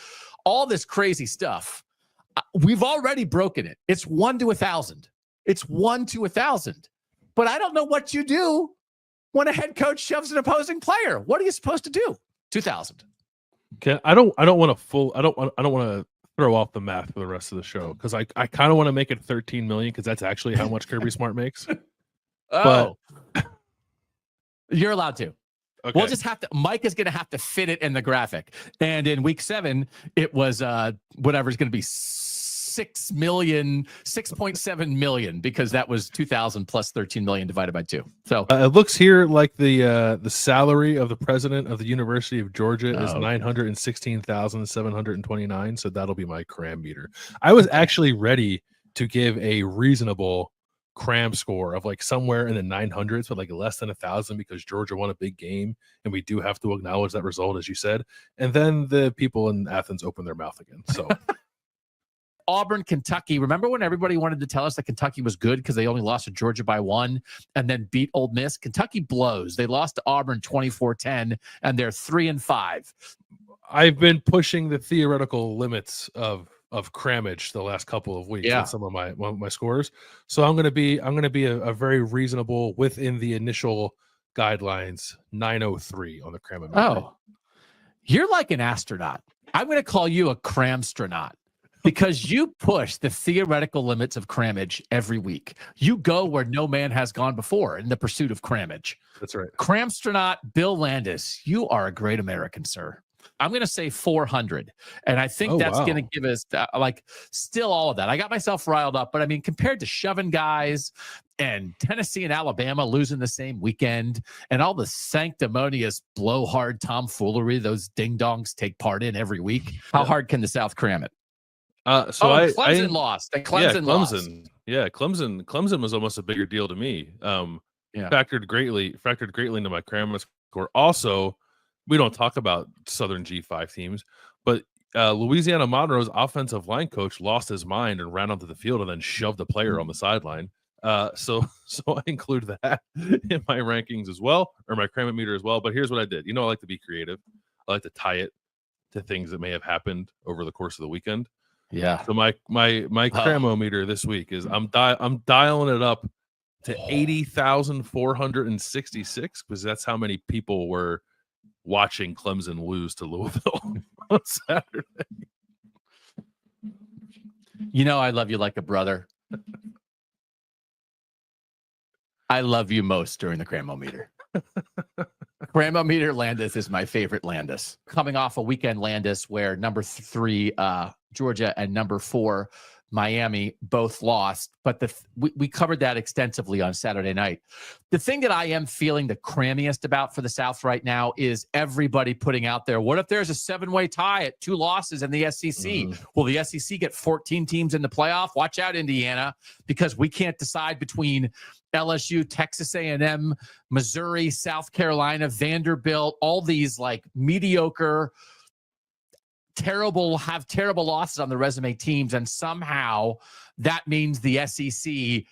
all this crazy stuff. we've already broken it. It's 1 to 1,000. It's 1 to 1,000. But I don't know what you do when a head coach shoves an opposing player. What are you supposed to do? 2,000.
Okay, I don't want to throw off the math for the rest of the show because I kind of want to make it 13 million because that's actually how much Kirby Smart makes.
Oh, but you're allowed to.
Okay.
We'll just have to. Mike is going to have to fit it in the graphic. And in week 7, it was whatever is going to be 6.7 million because that was 2,000 plus 13 million divided by 2. So
it looks here like the salary of the president of the University of Georgia is 916,729. So that'll be my cram meter. I was actually ready to give a reasonable cram score of like somewhere in the 900s, but like less than 1,000 because Georgia won a big game, and we do have to acknowledge that result, as you said. And then the people in Athens opened their mouth again. So.
Auburn, Kentucky. Remember when everybody wanted to tell us that Kentucky was good because they only lost to Georgia by 1 and then beat Ole Miss? Kentucky blows. They lost to Auburn 24-10, and they're 3-5.
I've been pushing the theoretical limits of crammage the last couple of weeks with some of my scores. So I'm going to be a very reasonable within the initial guidelines 903 on the Cram-O-Meter.
Oh, you're like an astronaut. I'm going to call you a cramstronaut. Because you push the theoretical limits of crammage every week. You go where no man has gone before in the pursuit of crammage.
That's right.
Cramstronaut Bill Landis, you are a great American, sir. I'm going to say 400. And I think that's going to give us still all of that. I got myself riled up, but I mean, compared to shoving guys and Tennessee and Alabama losing the same weekend and all the sanctimonious blowhard tomfoolery those ding-dongs take part in every week, how hard can the South cram it? Clemson lost. Clemson lost.
Yeah, Clemson was almost a bigger deal to me. Factored greatly into my cram score. Also, we don't talk about Southern G5 teams, but Louisiana Monroe's offensive line coach lost his mind and ran onto the field and then shoved a player on the sideline. So I include that in my rankings as well, or my Cram-O-Meter as well. But here's what I did. I like to be creative. I like to tie it to things that may have happened over the course of the weekend.
Yeah.
So my Cram-O-Meter this week is I'm dialing it up to 80,466 because that's how many people were watching Clemson lose to Louisville on Saturday.
I love you like a brother. I love you most during the Cram-O-Meter. Cram-O-Meter Landis is my favorite Landis. Coming off a weekend Landis where number 3 Georgia and number 4 Miami both lost, but we covered that extensively on Saturday night. The thing that I am feeling the crammiest about for the South right now is everybody putting out there, what if there's a 7-way tie at 2 losses in the SEC? Will the SEC get 14 teams in the playoff? Watch out, Indiana, because we can't decide between LSU, Texas A&M, Missouri, South Carolina, Vanderbilt, all these like mediocre, terrible losses on the resume teams, and somehow that means the SEC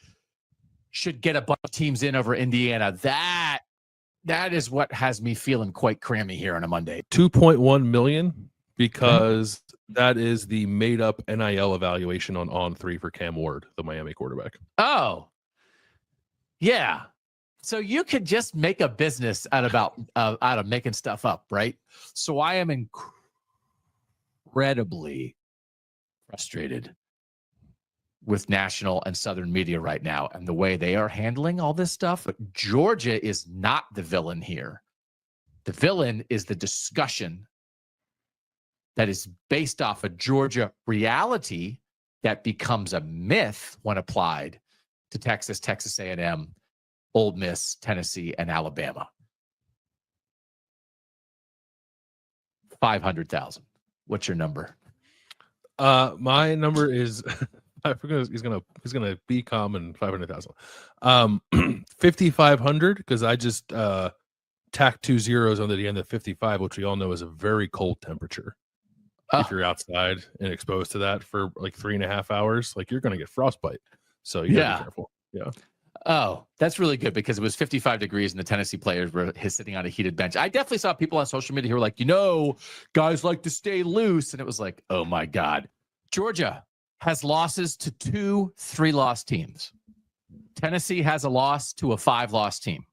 should get a bunch of teams in over Indiana. That is what has me feeling quite crammy here on a Monday.
2.1 million because that is the made up NIL evaluation on 3 for Cam Ward, the Miami quarterback.
Oh, yeah. So you could just make a business out of making stuff up, right? So I am incredibly frustrated with national and Southern media right now and the way they are handling all this stuff. But Georgia is not the villain here. The villain is the discussion that is based off a Georgia reality that becomes a myth when applied to Texas, Texas A&M, Ole Miss, Tennessee, and Alabama. 500,000. What's your number?
My number is I forget he's gonna be calm and 500,000. 5,500 because I just tacked 2 zeros on the end of 55, which we all know is a very cold temperature. If you're outside and exposed to that for like 3.5 hours, like you're gonna get frostbite. So you gotta be careful. Yeah.
Oh, that's really good because it was 55 degrees and the Tennessee players were sitting on a heated bench. I definitely saw people on social media who were like, guys like to stay loose. And it was like, oh my God. Georgia, has losses to 2 3-loss teams. Tennessee has a loss to a 5-loss team.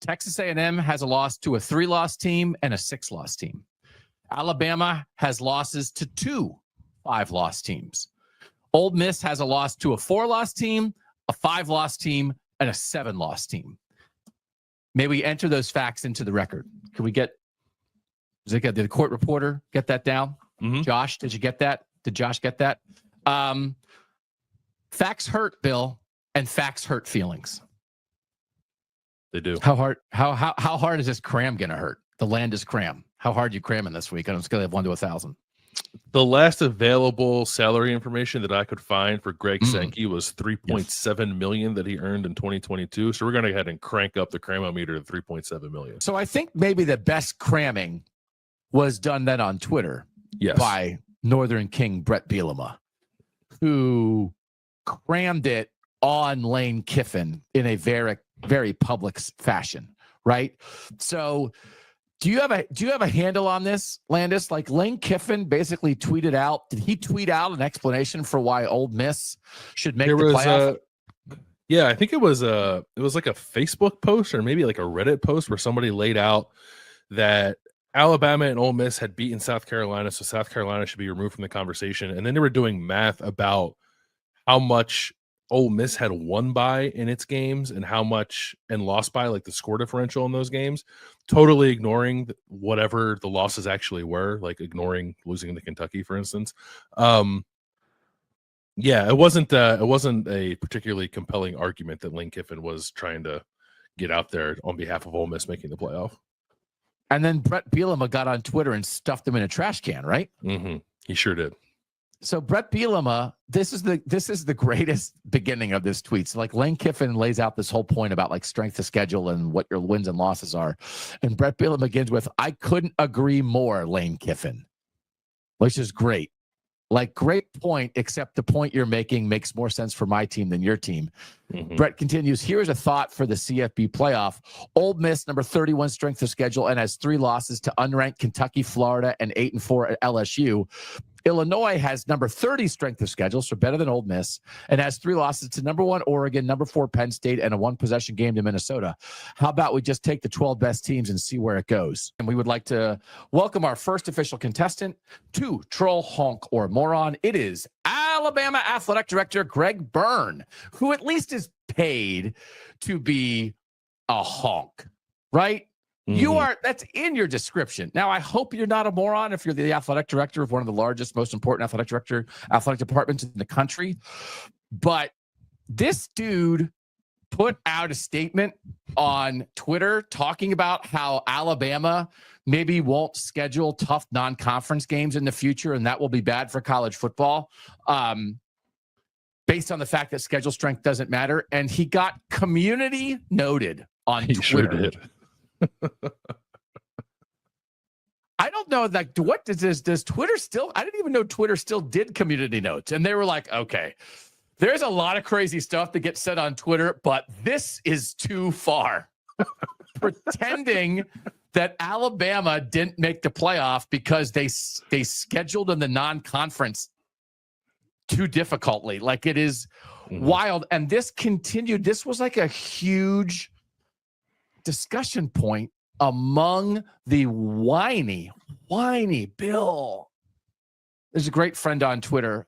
Texas A&M has a loss to a 3-loss team and a 6-loss team. Alabama has losses to 2 5-loss teams. Ole Miss has a loss to a 4-loss team, a 5-loss team, and a 7-loss team. May we enter those facts into the record? Can we get, did the court reporter get that down?
Mm-hmm.
Josh, did you get that? Did Josh get that? Facts hurt, Bill, and facts hurt feelings.
They do.
How hard is this cram going to hurt? The land is cram. How hard you cramming this week on a scale of 1 to 1,000?
The last available salary information that I could find for Greg Sankey was $3.7 million that he earned in 2022. So we're going to go ahead and crank up the Cram-O-Meter to $3.7 million.
So I think maybe the best cramming was done then on Twitter by Northern King Brett Bielema, who crammed it on Lane Kiffin in a very, very public fashion, right? So do you have a handle on this, Landis? Like Lane Kiffin basically tweeted out, did he tweet out an explanation for why Ole Miss should make the playoff?
Yeah, I think it was like a Facebook post or maybe like a Reddit post where somebody laid out that Alabama and Ole Miss had beaten South Carolina, so South Carolina should be removed from the conversation. And then they were doing math about how much Ole Miss had won by in its games and how much and lost by, like the score differential in those games, totally ignoring whatever the losses actually were, like ignoring losing to Kentucky, for instance. Yeah, it wasn't a particularly compelling argument that Lane Kiffin was trying to get out there on behalf of Ole Miss making the playoff.
And then Brett Bielema got on Twitter and stuffed him in a trash can, right?
Mm-hmm. He sure did.
So Brett Bielema, this is the greatest beginning of this tweet. So like Lane Kiffin lays out this whole point about like strength of schedule and what your wins and losses are. And Brett Bielema begins with, "I couldn't agree more, Lane Kiffin," which is great. Like, great point, except the point you're making makes more sense for my team than your team. Mm-hmm. Brett continues, "Here's a thought for the CFB playoff. Ole Miss, number 31 strength of schedule, and has 3 losses to unranked Kentucky, Florida, and 8-4 at LSU. Illinois has number 30 strength of schedule, so better than Ole Miss, and has 3 losses to number 1 Oregon, number 4 Penn State, and a 1-possession game to Minnesota. How about we just take the 12 best teams and see where it goes?" And we would like to welcome our first official contestant to Troll, Honk, or Moron. It is Alabama Athletic Director Greg Byrne, who at least is paid to be a honk, right? You are, that's in your description. Now, I hope you're not a moron if you're the athletic director of one of the largest, most important athletic departments in the country. But this dude put out a statement on Twitter talking about how Alabama maybe won't schedule tough non-conference games in the future, and that will be bad for college football, based on the fact that schedule strength doesn't matter. And he got community noted on Twitter.
Sure did.
I don't know, like, what does Twitter still? I didn't even know Twitter still did community notes. And they were like, okay, there's a lot of crazy stuff that gets said on Twitter, but this is too far. Pretending that Alabama didn't make the playoff because they scheduled in the non-conference too difficultly. Like, it is wild. And this continued. This was like a huge discussion point among the whiny Bill. There's a great friend on Twitter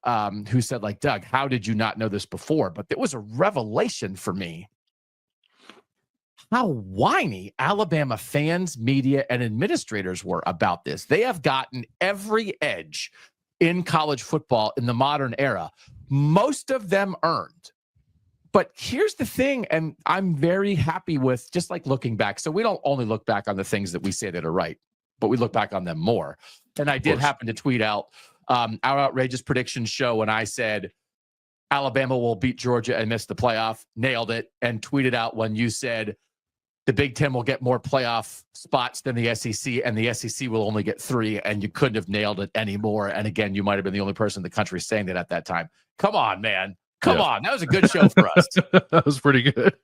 who said, like, "Doug, how did you not know this before?" But it was a revelation for me how whiny Alabama fans, media, and administrators were about this. They have gotten every edge in college football in the modern era, most of them earned. But here's the thing, and I'm very happy with just like looking back. So we don't only look back on the things that we say that are right, but we look back on them more. And I did happen to tweet out our outrageous predictions show when I said Alabama will beat Georgia and miss the playoff, nailed it, and tweeted out when you said the Big Ten will get more playoff spots than the SEC, and the SEC will only get 3, and you couldn't have nailed it anymore. And again, you might have been the only person in the country saying that at that time. Come on, man. Come on. That was a good show for us.
That was pretty good.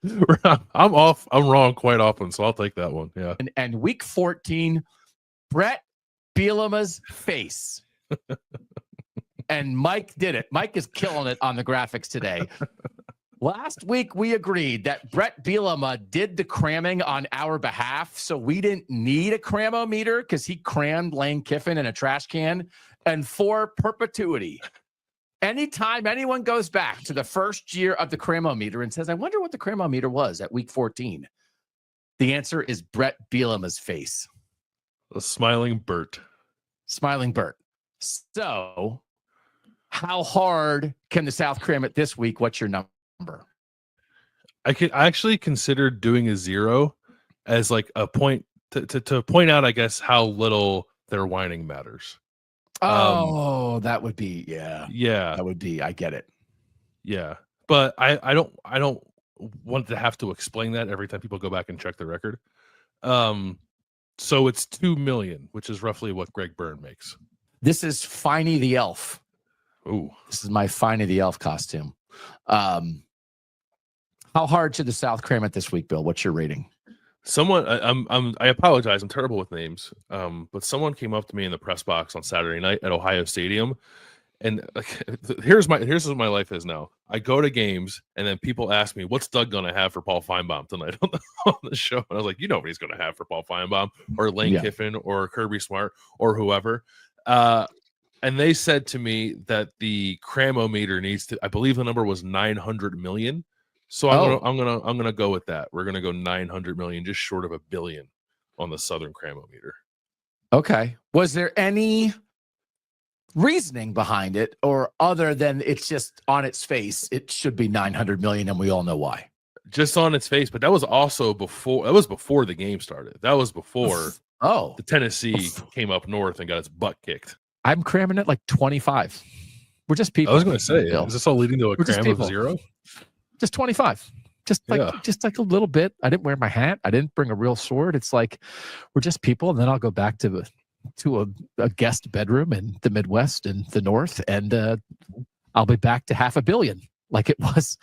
I'm off. I'm wrong quite often, so I'll take that one. Yeah.
And week 14, Brett Bielema's face and Mike did it. Mike is killing it on the graphics today. Last week, we agreed that Brett Bielema did the cramming on our behalf, so we didn't need a Cram-O-Meter because he crammed Lane Kiffin in a trash can. And for perpetuity, anytime anyone goes back to the first year of the Cram-O-Meter and says, I wonder what the Cram-O-Meter was at week 14, the answer is Brett Bielema's face.
A smiling Bert.
Smiling Bert. So, how hard can the South cram it this week? What's your number?
I actually considered doing a 0 as like a point to point out, I guess, how little their whining matters.
Oh, that would be
that
would be. I get it.
Yeah, but I don't want to have to explain that every time people go back and check the record. So it's 2 million, which is roughly what Greg Byrne makes.
This is Finey the Elf.
Ooh,
this is my Finey the Elf costume. How hard should the South cram it this week, Bill? What's your rating?
Someone, I apologize, I'm terrible with names. But someone came up to me in the press box on Saturday night at Ohio Stadium, and like, here's what my life is now. I go to games, and then people ask me, "What's Doug gonna have for Paul Feinbaum tonight on the show?" And I was like, "You know what he's gonna have for Paul Feinbaum or Lane Kiffin or Kirby Smart or whoever." And they said to me that the Cram-O-Meter needs to. I believe the number was 900 million. So I'm gonna go with that. We're gonna go 900 million, just short of $1 billion, on the Southern Cram-O-Meter.
Okay. Was there any reasoning behind it, or other than it's just on its face, it should be 900 million, and we all know why?
Just on its face, but that was also before. That was before the game started. That was before. The Tennessee came up north and got its butt kicked.
I'm cramming it like 25. We're just people.
I was going to say, is this all leading to a cram of 0?
Just 25. Just like a little bit. I didn't wear my hat. I didn't bring a real sword. It's like we're just people, and then I'll go back to a guest bedroom in the Midwest and the North, and I'll be back to $500 million like it was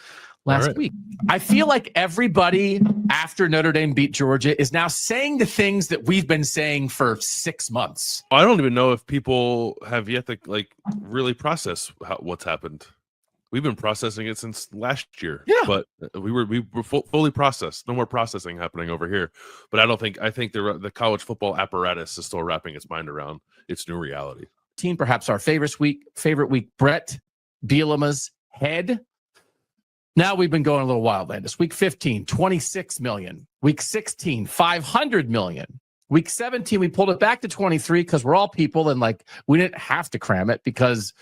last week. I feel like everybody after Notre Dame beat Georgia is now saying the things that we've been saying for 6 months.
I don't even know if people have yet to really process what's happened. We've been processing it since last year, but we were fully processed. No more processing happening over here. But I think the college football apparatus is still wrapping its mind around its new reality.
Team, perhaps our favorite week, Brett Bielema's head. Now we've been going a little wild, Landis. Week 15, 26 million. Week 16, 500 million. Week 17, we pulled it back to 23 because we're all people, and we didn't have to cram it because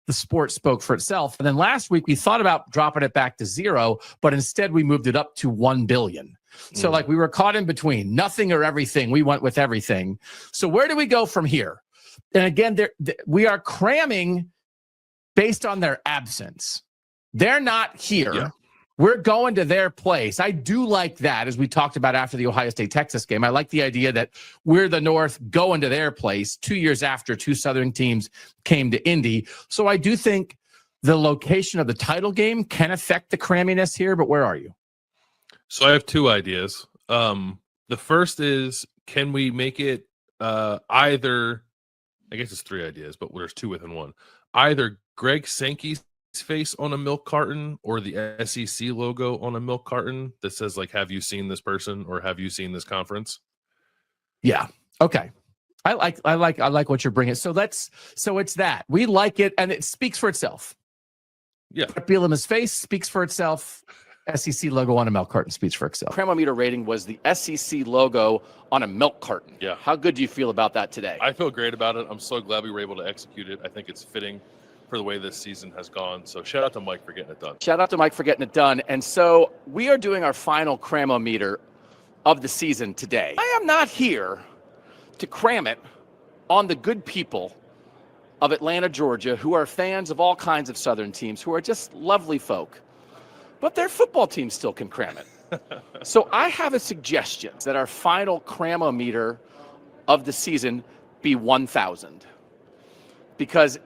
the sport spoke for itself. And then last week, we thought about dropping it back to 0, but instead we moved it up to 1 billion. So we were caught in between nothing or everything. We went with everything. So where do we go from here? And again, we are cramming based on their absence. They're not here. Yeah. We're going to their place. I do like that, as we talked about after the Ohio State-Texas game. I like the idea that we're the North going to their place 2 years after 2 Southern teams came to Indy. So I do think the location of the title game can affect the cramminess here, but where are you?
So I have 2 ideas. The first is, can we make it either, I guess it's 3 ideas, but there's 2 within 1. Either Greg Sankey's face on a milk carton or the SEC logo on a milk carton that says have you seen this person or have you seen this conference?
Yeah. Okay. I like what you're bringing. So it's that we like it, and it speaks for itself.
Yeah.
Bielema's face speaks for itself. SEC logo on a milk carton speaks for itself. Cram-O-Meter rating was the SEC logo on a milk carton.
Yeah.
How good do you feel about that today?
I feel great about it. I'm so glad we were able to execute it. I think it's fitting for the way this season has gone. So shout out to Mike for getting it done.
Shout out to Mike for getting it done. And so we are doing our final Cram-O-Meter of the season today. I am not here to cram it on the good people of Atlanta, Georgia, who are fans of all kinds of Southern teams, who are just lovely folk. But their football team still can cram it. So I have a suggestion that our final Cram-O-Meter of the season be 1,000. Because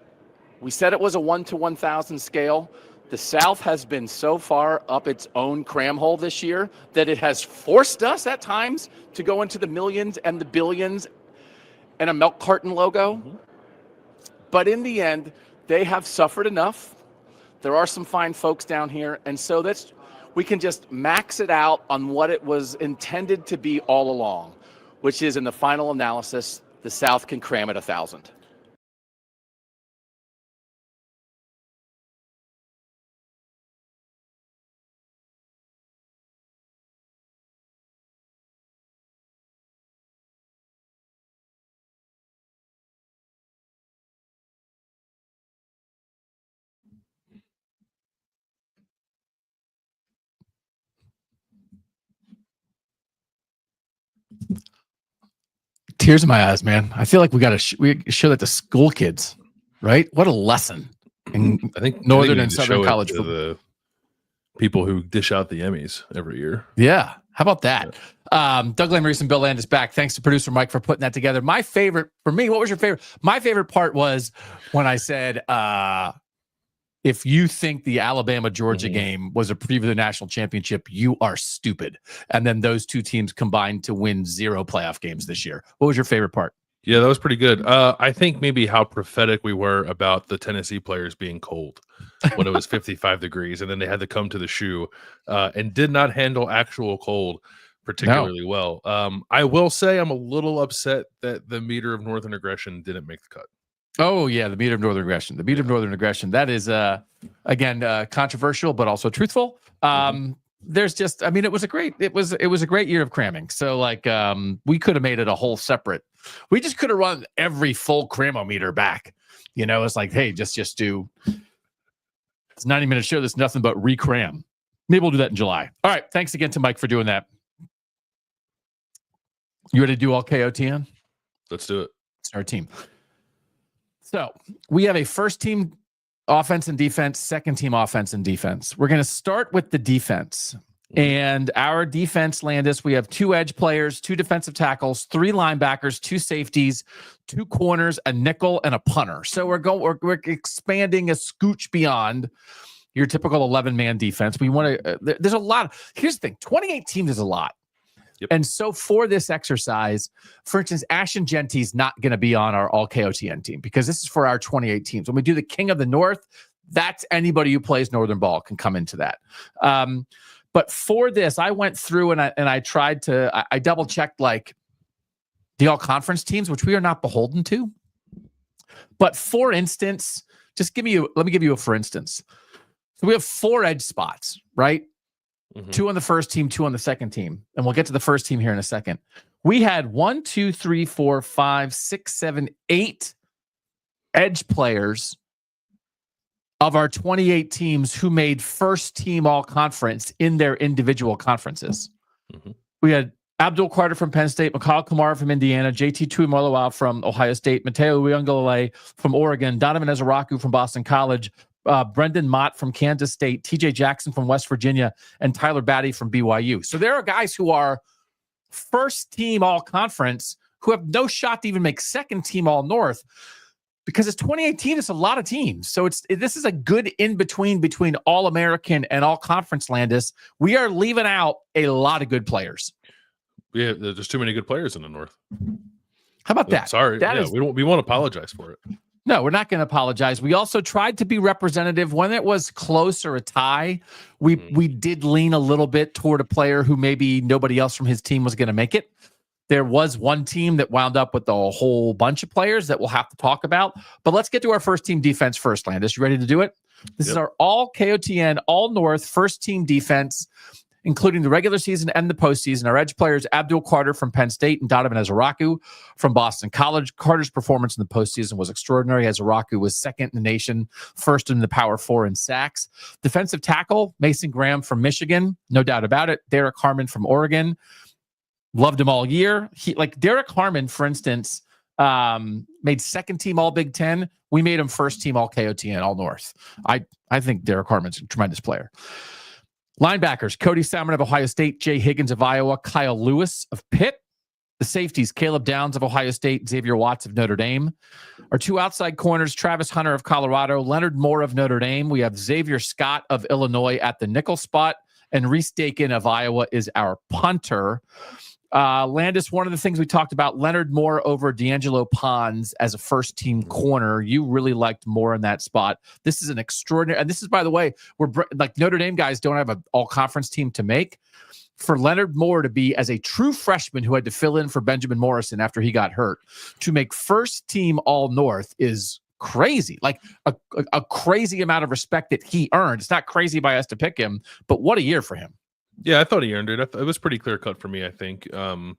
we said it was a 1 to 1,000 scale. The South has been so far up its own cram hole this year that it has forced us at times to go into the millions and the billions and a milk carton logo. Mm-hmm. But in the end, they have suffered enough. There are some fine folks down here, and so we can just max it out on what it was intended to be all along, which is in the final analysis, the South can cram at 1,000. Tears in my eyes, man. I feel like we got to we show that to school kids, right? What a lesson in
I think
Northern
we
and
need to
Southern
show it
college
to
football.
the people who dish out the Emmys every year.
Yeah. How about that? Doug Lamreese and Bill Landis back. Thanks to producer Mike for putting that together. My favorite, for me, what was your favorite? My favorite part was when I said, if you think the Alabama-Georgia game was a preview of the national championship, you are stupid. And then those two teams combined to win 0 playoff games this year. What was your favorite part?
Yeah, that was pretty good. I think maybe how prophetic we were about the Tennessee players being cold when it was 55 degrees, and then they had to come to the shoe and did not handle actual cold particularly well. I will say I'm a little upset that the meter of Northern aggression didn't make the cut.
Oh, yeah, the meter of Northern aggression. The meter of Northern aggression. That is, again, controversial, but also truthful. There's just, I mean, it was a great year of cramming. So, like, we could have made it a whole separate. We just could have run every full Cram-O-Meter back. You know, it's like, hey, just do. It's a 90-minute show. There's nothing but re-cram. Maybe we'll do that in July. All right. Thanks again to Mike for doing that. You ready to do all KOTN?
Let's do it.
It's our team. So we have a first team offense and defense, second team offense and defense. We're going to start with the defense. And our defense, Landis, we have 2 edge players, 2 defensive tackles, 3 linebackers, 2 safeties, 2 corners, a nickel, and a punter. So we're expanding a scooch beyond your typical 11-man defense. We want to. There's a lot. Here's the thing: 28 teams is a lot.
Yep.
And so for this exercise, for instance, Ashton Genty's not going to be on our all KOTN team because this is for our 28 teams. When we do the King of the North, that's anybody who plays Northern ball can come into that. But for this, I went through and I tried to, I double checked like the all conference teams, which we are not beholden to. But for instance, let me give you a for instance. So we have 4 edge spots, right? 2 on the first team, 2 on the second team. And we'll get to the first team here in a second. We had 1, 2, 3, 4, 5, 6, 7, 8 edge players of our 28 teams who made first team all conference in their individual conferences. We had Abdul Carter from Penn State, Mikhail Kumar from Indiana, JT Tuimoloau from Ohio State, Mateo Uiagalelei from Oregon, Donovan Ezaraku from Boston College, Brendan Mott from Kansas State, TJ Jackson from West Virginia, and Tyler Batty from BYU. So there are guys who are first team all conference who have no shot to even make second team all North because it's 2018. It's a lot of teams. So this is a good in-between between all American and all conference, Landis. We are leaving out a lot of good players.
Yeah, there's too many good players in the North.
How about that?
Sorry. We won't apologize for it.
No, we're not going to apologize. We also tried to be representative when it was close or a tie. We did lean a little bit toward a player who maybe nobody else from his team was going to make it. There was one team that wound up with a whole bunch of players that we'll have to talk about. But let's get to our first team defense first, Landis. You ready to do it? This is our all KOTN, all North first team defense, including the regular season and the postseason. Our edge players, Abdul Carter from Penn State and Donovan Ezaraku from Boston College. Carter's performance in the postseason was extraordinary. Ezaraku was second in the nation, first in the Power 4 in sacks. Defensive tackle, Mason Graham from Michigan, no doubt about it. Derek Harmon from Oregon. Loved him all year. Derek Harmon, for instance, made second team all Big Ten. We made him first team all KOTN, all North. I think Derek Harmon's a tremendous player. Linebackers, Cody Salmon of Ohio State, Jay Higgins of Iowa, Kyle Lewis of Pitt. The safeties, Caleb Downs of Ohio State, Xavier Watts of Notre Dame. Our 2 outside corners, Travis Hunter of Colorado, Leonard Moore of Notre Dame. We have Xavier Scott of Illinois at the nickel spot, and Reese Dakin of Iowa is our punter. Landis, one of the things we talked about, Leonard Moore over D'Angelo Pons as a first-team corner. You really liked Moore in that spot. This is an extraordinary, and this is, by the way, we're like Notre Dame guys don't have an all-conference team to make. For Leonard Moore to be as a true freshman who had to fill in for Benjamin Morrison after he got hurt, to make first-team All-North is crazy. Like a crazy amount of respect that he earned. It's not crazy by us to pick him, but what a year for him.
Yeah, I thought he earned it. It was pretty clear cut for me, I think. The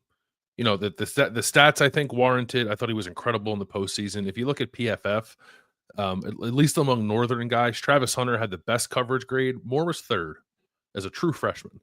stats, I think, warranted. I thought he was incredible in the postseason. If you look at PFF, at least among Northern guys, Travis Hunter had the best coverage grade. Moore was third as a true freshman.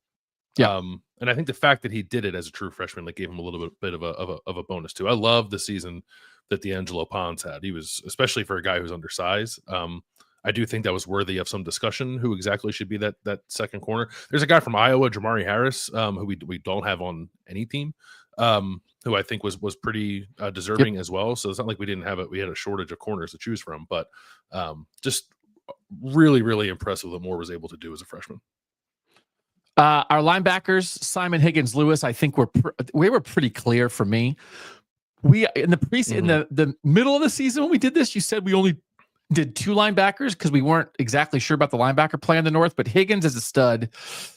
Yeah.
And I think the fact that he did it as a true freshman gave him a little bit of a bonus too. I love the season that D'Angelo Pons had. He was, especially for a guy who's undersized. I do think that was worthy of some discussion. Who exactly should be that second corner? There's a guy from Iowa, Jamari Harris, who we don't have on any team, who I think was pretty deserving as well. So it's not like we didn't have it. We had a shortage of corners to choose from, but just really, really impressive what Moore was able to do as a freshman.
Our linebackers, Simon Higgins Lewis, I think we were pretty clear for me. We in the the middle of the season when we did this, you said we only did two linebackers because we weren't exactly sure about the linebacker play in the North, but Higgins is a stud.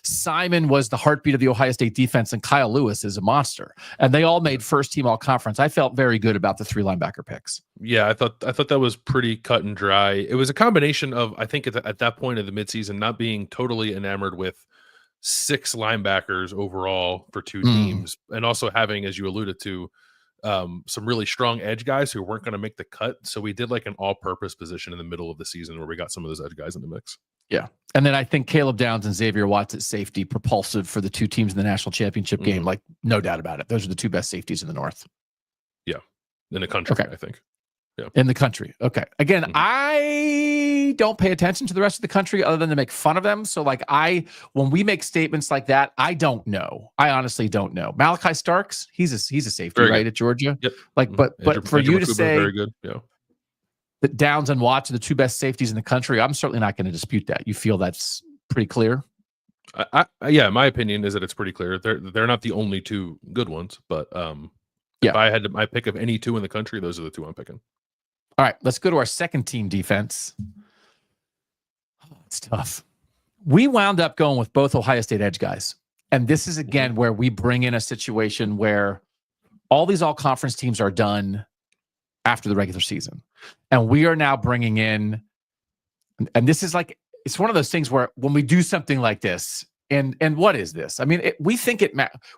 Simon was the heartbeat of the Ohio State defense, and Kyle Lewis is a monster. And they all made first team all conference. I felt very good about the three linebacker picks.
Yeah, I thought that was pretty cut and dry. It was a combination of, I think at that point of the midseason, not being totally enamored with 6 linebackers overall for 2 teams, and also having, as you alluded to, some really strong edge guys who weren't going to make the cut. So we did like an all-purpose position in the middle of the season where we got some of those edge guys in the mix.
Yeah. And then I think Caleb Downs and Xavier Watts at safety, propulsive for the 2 teams in the national championship game. Like, no doubt about it. Those are the 2 best safeties in the North.
Yeah. In the country, I think. Yeah.
In the country. Okay. Again, I don't pay attention to the rest of the country other than to make fun of them. So like when we make statements like that, I don't know. I honestly don't know. Malachi Starks, he's a safety, right, at Georgia.
Yep.
Like, but for you to say
very good. Yeah.
that Downs and Watts are the 2 best safeties in the country, I'm certainly not going to dispute that. You feel that's pretty clear?
Yeah, my opinion is that it's pretty clear. They're not the only 2 good ones, but if I had my pick of any 2 in the country, those are the 2 I'm picking.
All right, let's go to our second team defense. Oh, it's tough. We wound up going with both Ohio State edge guys. And this is, again, where we bring in a situation where all these all-conference teams are done after the regular season. And we are now bringing in, and this is like, it's one of those things where when we do something like this, and what is this? I mean, we think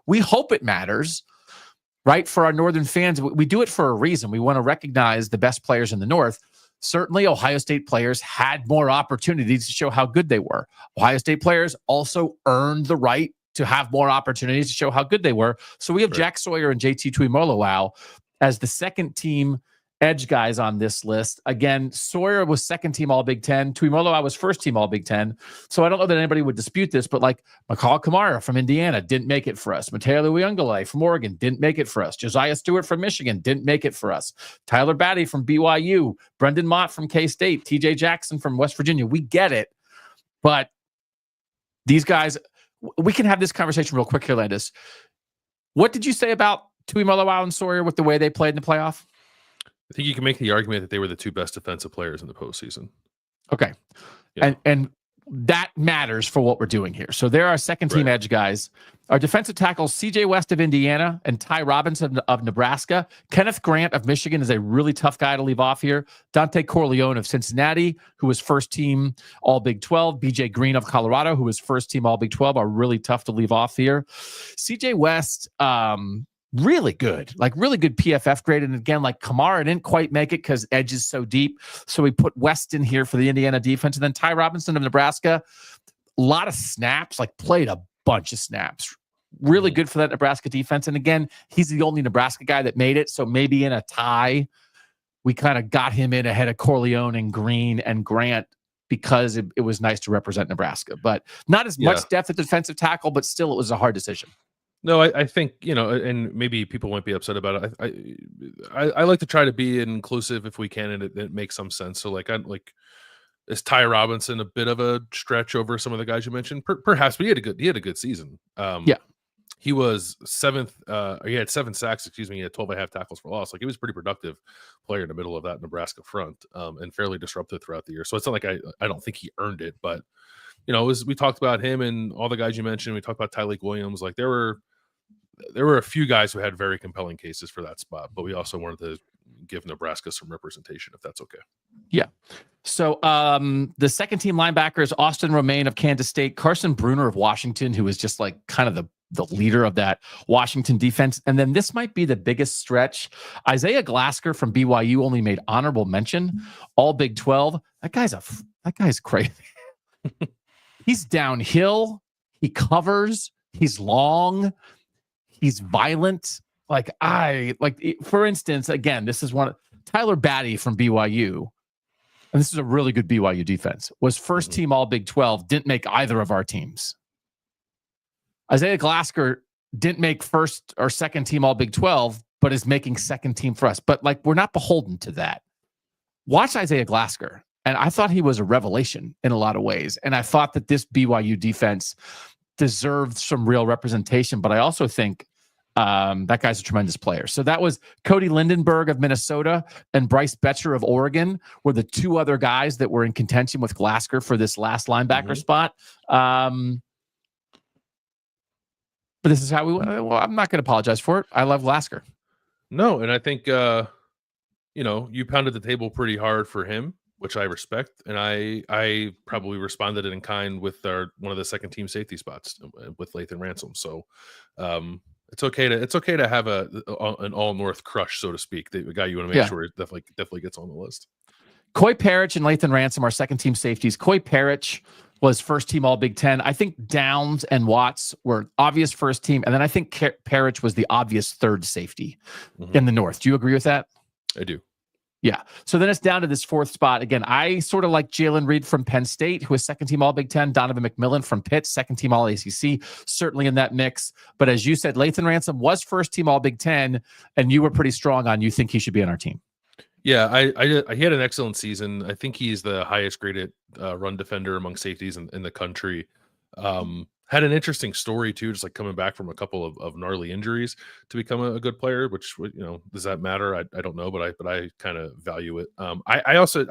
we hope it matters, right? For our Northern fans, we do it for a reason. We want to recognize the best players in the North. Certainly, Ohio State players had more opportunities to show how good they were. Ohio State players also earned the right to have more opportunities to show how good they were. So we have Jack Sawyer and JT Tuimoloau as the second team edge guys on this list. Again, Sawyer was second team All Big Ten. Tuimoloau was first team All Big Ten. So I don't know that anybody would dispute this, but like McCall Kamara from Indiana didn't make it for us. Mateo Luiangale from Oregon didn't make it for us. Josiah Stewart from Michigan didn't make it for us. Tyler Batty from BYU. Brendan Mott from K-State. TJ Jackson from West Virginia. We get it. But these guys, we can have this conversation real quick here, Landis. What did you say about Tuimoloau and Sawyer with the way they played in the playoff?
I think you can make the argument that they were the 2 best defensive players in the postseason.
Okay. Yeah. And that matters for what we're doing here. So there are second team edge guys. Our defensive tackles, CJ West of Indiana and Ty Robinson of Nebraska. Kenneth Grant of Michigan is a really tough guy to leave off here. Dante Corleone of Cincinnati, who was first team All Big 12. BJ Green of Colorado, who was first team All Big 12, are really tough to leave off here. CJ West, really good PFF grade. And again, like Kamara didn't quite make it because edge is so deep. So we put West in here for the Indiana defense. And then Ty Robinson of Nebraska, a lot of snaps, like played a bunch of snaps. Really good for that Nebraska defense. And again, he's the only Nebraska guy that made it. So maybe in a tie, we kind of got him in ahead of Corleone and Green and Grant because it was nice to represent Nebraska. But not as much depth at defensive tackle, but still it was a hard decision.
No, I think, and maybe people won't be upset about it. I like to try to be inclusive if we can, and it makes some sense. So is Ty Robinson a bit of a stretch over some of the guys you mentioned? Perhaps, but he had a good season. He was seventh. He had 7 sacks. Excuse me. He had 12.5 tackles for loss. Like, he was a pretty productive player in the middle of that Nebraska front, and fairly disruptive throughout the year. So it's not like I don't think he earned it, but we talked about him and all the guys you mentioned. We talked about Tyleik Williams. Like, there were a few guys who had very compelling cases for that spot, but we also wanted to give Nebraska some representation, if that's okay.
Yeah. So the second team linebackers, Austin Romaine of Kansas State, Carson Bruner of Washington, who was just like kind of the leader of that Washington defense. And then this might be the biggest stretch. Isaiah Glasker from BYU only made honorable mention, all Big 12. That guy's crazy. He's downhill. He covers. He's long. He's violent. For instance, again, this is Tyler Batty from BYU. And this is a really good BYU defense. Was first team all Big 12. Didn't make either of our teams. Isaiah Glasker didn't make first or second team all Big 12, but is making second team for us. But we're not beholden to that. Watch Isaiah Glasker. And I thought he was a revelation in a lot of ways. And I thought that this BYU defense deserved some real representation. But I also think that guy's a tremendous player. So that was Cody Lindenberg of Minnesota and Bryce Betcher of Oregon were the two other guys that were in contention with Glasker for this last linebacker spot. But this is how we. Well, I'm not going to apologize for it. I love Glasker.
No, and I think you pounded the table pretty hard for him, which I respect, and I probably responded in kind with one of the second team safety spots with Lathan Ransom. So it's okay to have an all North crush, so to speak. The guy you want to make sure definitely gets on the list.
Coy Parrish and Lathan Ransom are second team safeties. Coy Parrish was first team all Big 10. I think Downs and Watts were obvious first team, and then I think Parrish was the obvious third safety in the North. Do you agree with that?
I do.
Yeah. So then it's down to this fourth spot. Again, I sort of like Jalen Reed from Penn State, who is second team all Big 10. Donovan McMillan from Pitt, second team all ACC, certainly in that mix. But as you said, Lathan Ransom was first team all Big 10, and you were pretty strong on you think he should be on our team.
Yeah, he had an excellent season. I think he's the highest graded run defender among safeties in the country. Had an interesting story too, just like coming back from a couple of gnarly injuries to become a good player. Which does that matter? I don't know, but I kind of value it. I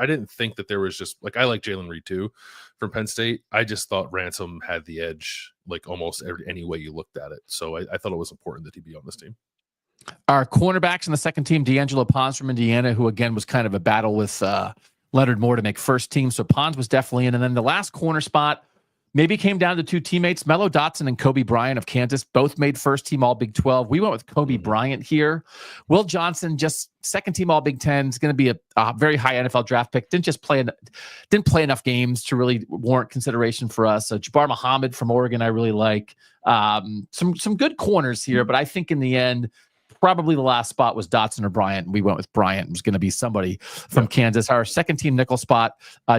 didn't think that there was just I like Jalen Reed too from Penn State. I just thought Ransom had the edge almost any way you looked at it. So I thought it was important that he be on this team.
Our cornerbacks in the second team, D'Angelo Pons from Indiana, who again was kind of a battle with Leonard Moore to make first team. So Pons was definitely in. And then the last corner spot maybe came down to two teammates, Mello Dotson and Kobe Bryant of Kansas, both made first team all Big 12. We went with Kobe Bryant here. Will Johnson, just second team all Big 10, is going to be a very high NFL draft pick. Didn't play enough games to really warrant consideration for us. So Jabbar Muhammad from Oregon, I really like. Some good corners here, but I think in the end, probably the last spot was Dotson or Bryant. We went with Bryant. It was going to be somebody from Kansas. Our second team nickel spot,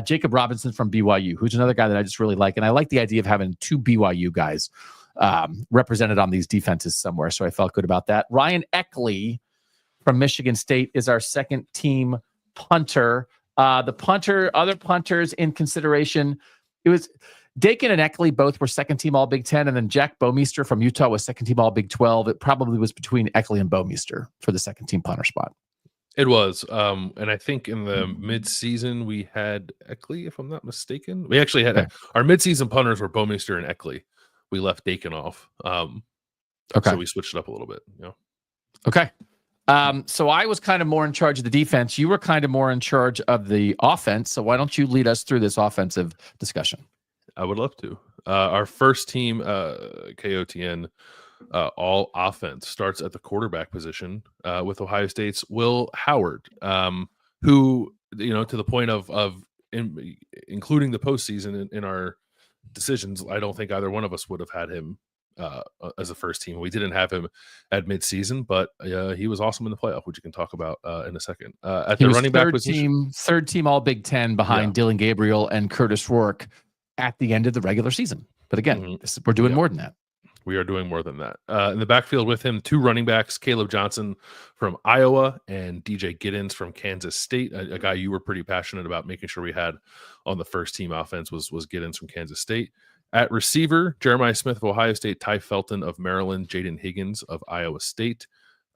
Jacob Robinson from BYU, who's another guy that I just really like. And I like the idea of having two BYU guys represented on these defenses somewhere. So I felt good about that. Ryan Eckley from Michigan State is our second team punter. Other punters in consideration, it was Dakin and Eckley both were second team all Big 10, and then Jack Bomeister from Utah was second team all Big 12. It probably was between Eckley and Bomeister for the second team punter spot.
It was. And I think in the midseason we had Eckley, if I'm not mistaken. We actually had our midseason punters were Bomeister and Eckley. We left Dakin off. So we switched it up a little bit.
Okay. So I was kind of more in charge of the defense. You were kind of more in charge of the offense. So why don't you lead us through this offensive discussion?
I would love to. Our first team, KOTN, all offense starts at the quarterback position with Ohio State's Will Howard, who, to the point of including the postseason in our decisions, I don't think either one of us would have had him as a first team. We didn't have him at midseason, but he was awesome in the playoff, which you can talk about in a second. At the running back position,
third team all Big 10 behind Dylan Gabriel and Curtis Rourke at the end of the regular season. But again, we're doing more than that.
We are doing more than that. In the backfield with him, two running backs, Caleb Johnson from Iowa and DJ Giddens from Kansas State, a guy you were pretty passionate about making sure we had on the first team offense was Giddens from Kansas State. At receiver, Jeremiah Smith of Ohio State, Ty Felton of Maryland, Jaden Higgins of Iowa State.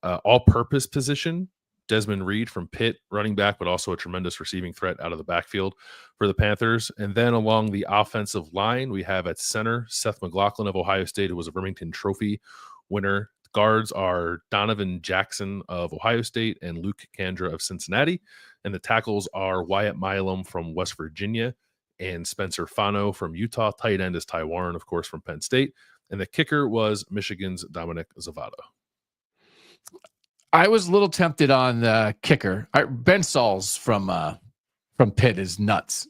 All-purpose position, Desmond Reed from Pitt, running back, but also a tremendous receiving threat out of the backfield for the Panthers. And then along the offensive line, we have at center, Seth McLaughlin of Ohio State, who was a Remington Trophy winner. Guards are Donovan Jackson of Ohio State and Luke Kandra of Cincinnati. And the tackles are Wyatt Milam from West Virginia and Spencer Fano from Utah. Tight end is Ty Warren, of course, from Penn State. And the kicker was Michigan's Dominic Zavada.
I was a little tempted on the kicker. Ben Sauls from Pitt is nuts.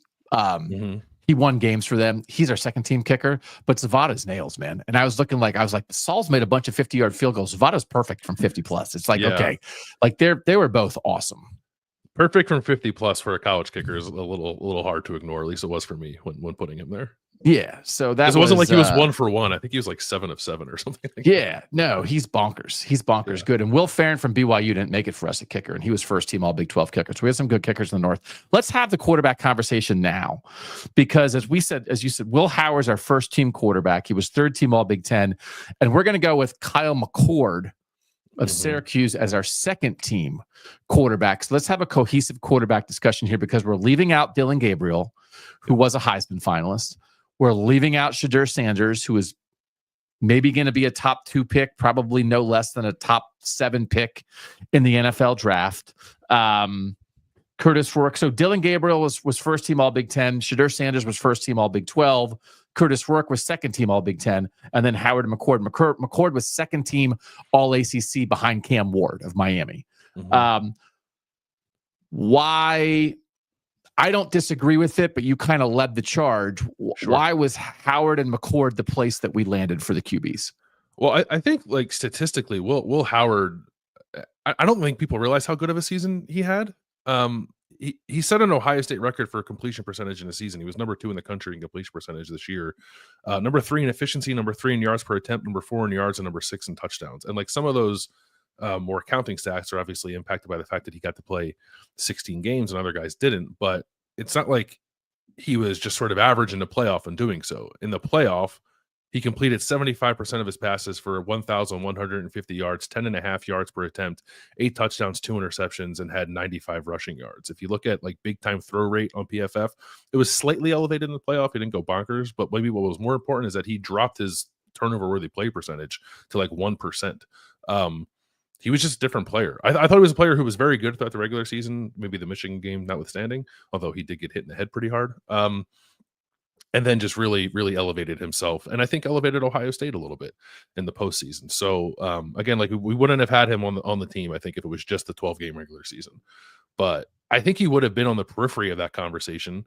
He won games for them. He's our second team kicker, but Zavada's nails, man. And I was like, Sauls made a bunch of 50-yard field goals. Zavada's perfect from 50 plus. It's like, okay, like they were both awesome.
Perfect from 50 plus for a college kicker is a little hard to ignore. At least it was for me when putting him there.
Yeah, so that
it wasn't like he was 1 for 1. I think he was like 7 of 7 or something. Like
that. No, he's bonkers. He's bonkers good. And Will Farron from BYU didn't make it for us a kicker, and he was first team All Big 12 kicker. So we have some good kickers in the North. Let's have the quarterback conversation now, because as you said, Will Howard's our first team quarterback. He was third team All Big 10, and we're going to go with Kyle McCord of Syracuse as our second team quarterback. So let's have a cohesive quarterback discussion here, because we're leaving out Dylan Gabriel, who was a Heisman finalist. We're leaving out Shedeur Sanders, who is maybe going to be a top 2 pick, probably no less than a top 7 pick in the NFL draft. Curtis Rourke. So Dylan Gabriel was first team All Big 10. Shedeur Sanders was first team All Big 12. Curtis Rourke was second team All Big 10. And then Howard McCord. McCord was second team All ACC behind Cam Ward of Miami. Why? I don't disagree with it, but you kind of led the charge. Sure. Why was Howard and McCord the place that we landed for the QBs?
Well, I think like statistically, Will Howard, I don't think people realize how good of a season he had. He set an Ohio State record for completion percentage in a season. He was number 2 in the country in completion percentage this year. Number 3 in efficiency, number 3 in yards per attempt, number 4 in yards, and number 6 in touchdowns. And like some of those more counting stats are obviously impacted by the fact that he got to play 16 games and other guys didn't, but it's not like he was just sort of average in the playoff in doing so. In the playoff, he completed 75% of his passes for 1,150 yards, 10.5 yards per attempt, 8 touchdowns, 2 interceptions, and had 95 rushing yards. If you look at like big time throw rate on PFF, it was slightly elevated in the playoff. He didn't go bonkers, but maybe what was more important is that he dropped his turnover worthy play percentage to like 1%. He was just a different player. I thought he was a player who was very good throughout the regular season, maybe the Michigan game notwithstanding, although he did get hit in the head pretty hard. And then just really, really elevated himself. And I think elevated Ohio State a little bit in the postseason. So again, like we wouldn't have had him on the team, I think, if it was just the 12-game regular season. But I think he would have been on the periphery of that conversation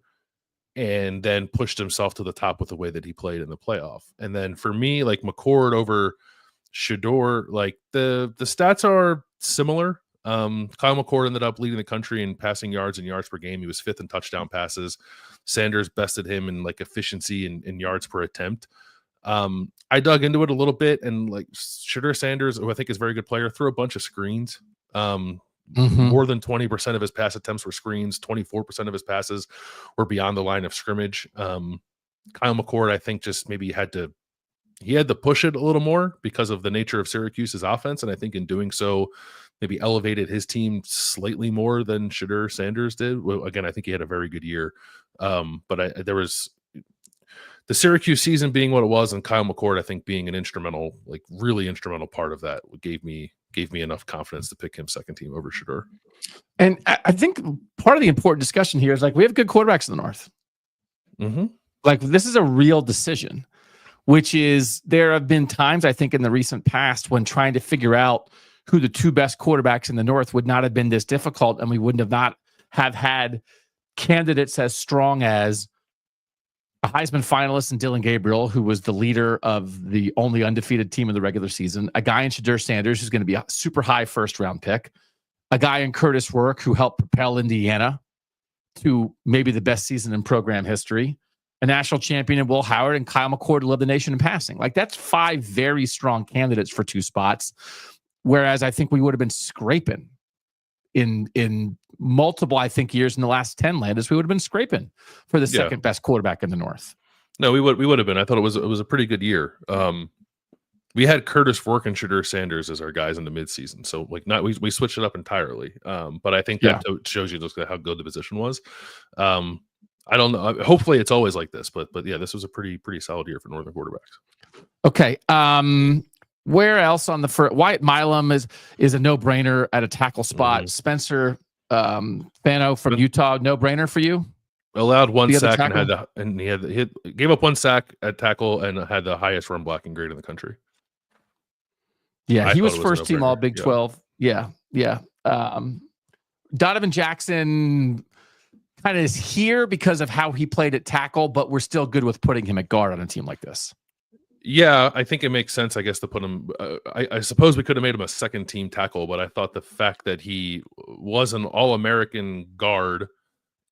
and then pushed himself to the top with the way that he played in the playoff. And then for me, like McCord over Shedeur, like the stats are similar. Kyle McCord ended up leading the country in passing yards and yards per game. He was 5th in touchdown passes. Sanders bested him in like efficiency and yards per attempt. I dug into it a little bit, and like Shedeur Sanders, who I think is a very good player, threw a bunch of screens. More than 20% of his pass attempts were screens. 24% of his passes were beyond the line of scrimmage. Kyle McCord, I think, just maybe he had to push it a little more because of the nature of Syracuse's offense. And I think in doing so, maybe elevated his team slightly more than Shedeur Sanders did. Well, again, I think he had a very good year. But there was the Syracuse season being what it was, and Kyle McCord, I think, being an instrumental, like really instrumental part of that gave me enough confidence to pick him second team over Shedeur.
And I think part of the important discussion here is like, we have good quarterbacks in the North. Like, this is a real decision, which is there have been times, I think, in the recent past when trying to figure out who the 2 best quarterbacks in the North would not have been this difficult, and we wouldn't have had candidates as strong as a Heisman finalist in Dylan Gabriel, who was the leader of the only undefeated team in the regular season, a guy in Shedeur Sanders, who's going to be a super high first-round pick, a guy in Curtis Rourke, who helped propel Indiana to maybe the best season in program history, a national champion in Will Howard, and Kyle McCord to lead the nation in passing. Like, that's 5 very strong candidates for 2 spots. Whereas I think we would have been scraping in multiple, I think, years in the last 10 Landis, we would have been scraping for the second best quarterback in the North.
No, we would have been. I thought it was a pretty good year. We had Curtis Fork and Shadur Sanders as our guys in the midseason, so like we switched it up entirely. But I think that shows you just how good the position was. I don't know. Hopefully, it's always like this, but yeah, this was a pretty solid year for Northern quarterbacks.
Okay. Where else on the first? Wyatt Milam is a no-brainer at a tackle spot. Mm-hmm. Spencer Fano from Utah, no-brainer for you.
Allowed one sack and he gave up one sack at tackle and had the highest run blocking grade in the country.
Yeah, he was first team all Big 12. Yeah. Donovan Jackson kind of is here because of how he played at tackle, but we're still good with putting him at guard on a team like this.
Yeah, I think it makes sense, I guess, to put him. I suppose we could have made him a second team tackle, but I thought the fact that he was an All-American guard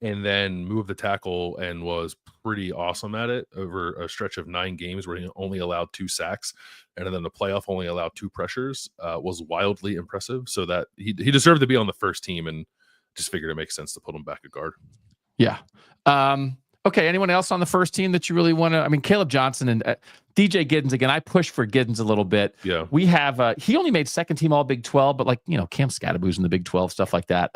and then moved the tackle and was pretty awesome at it over a stretch of 9 games where he only allowed 2 sacks and then the playoff only allowed 2 pressures was wildly impressive. So that he deserved to be on the first team, and just figured it makes sense to put him back at guard.
Yeah. Okay. Anyone else on the first team that you really want to? I mean, Caleb Johnson and DJ Giddens. Again, I push for Giddens a little bit.
Yeah.
We have he only made second team all Big 12, but like, Cam Scattaboo's in the Big 12, stuff like that.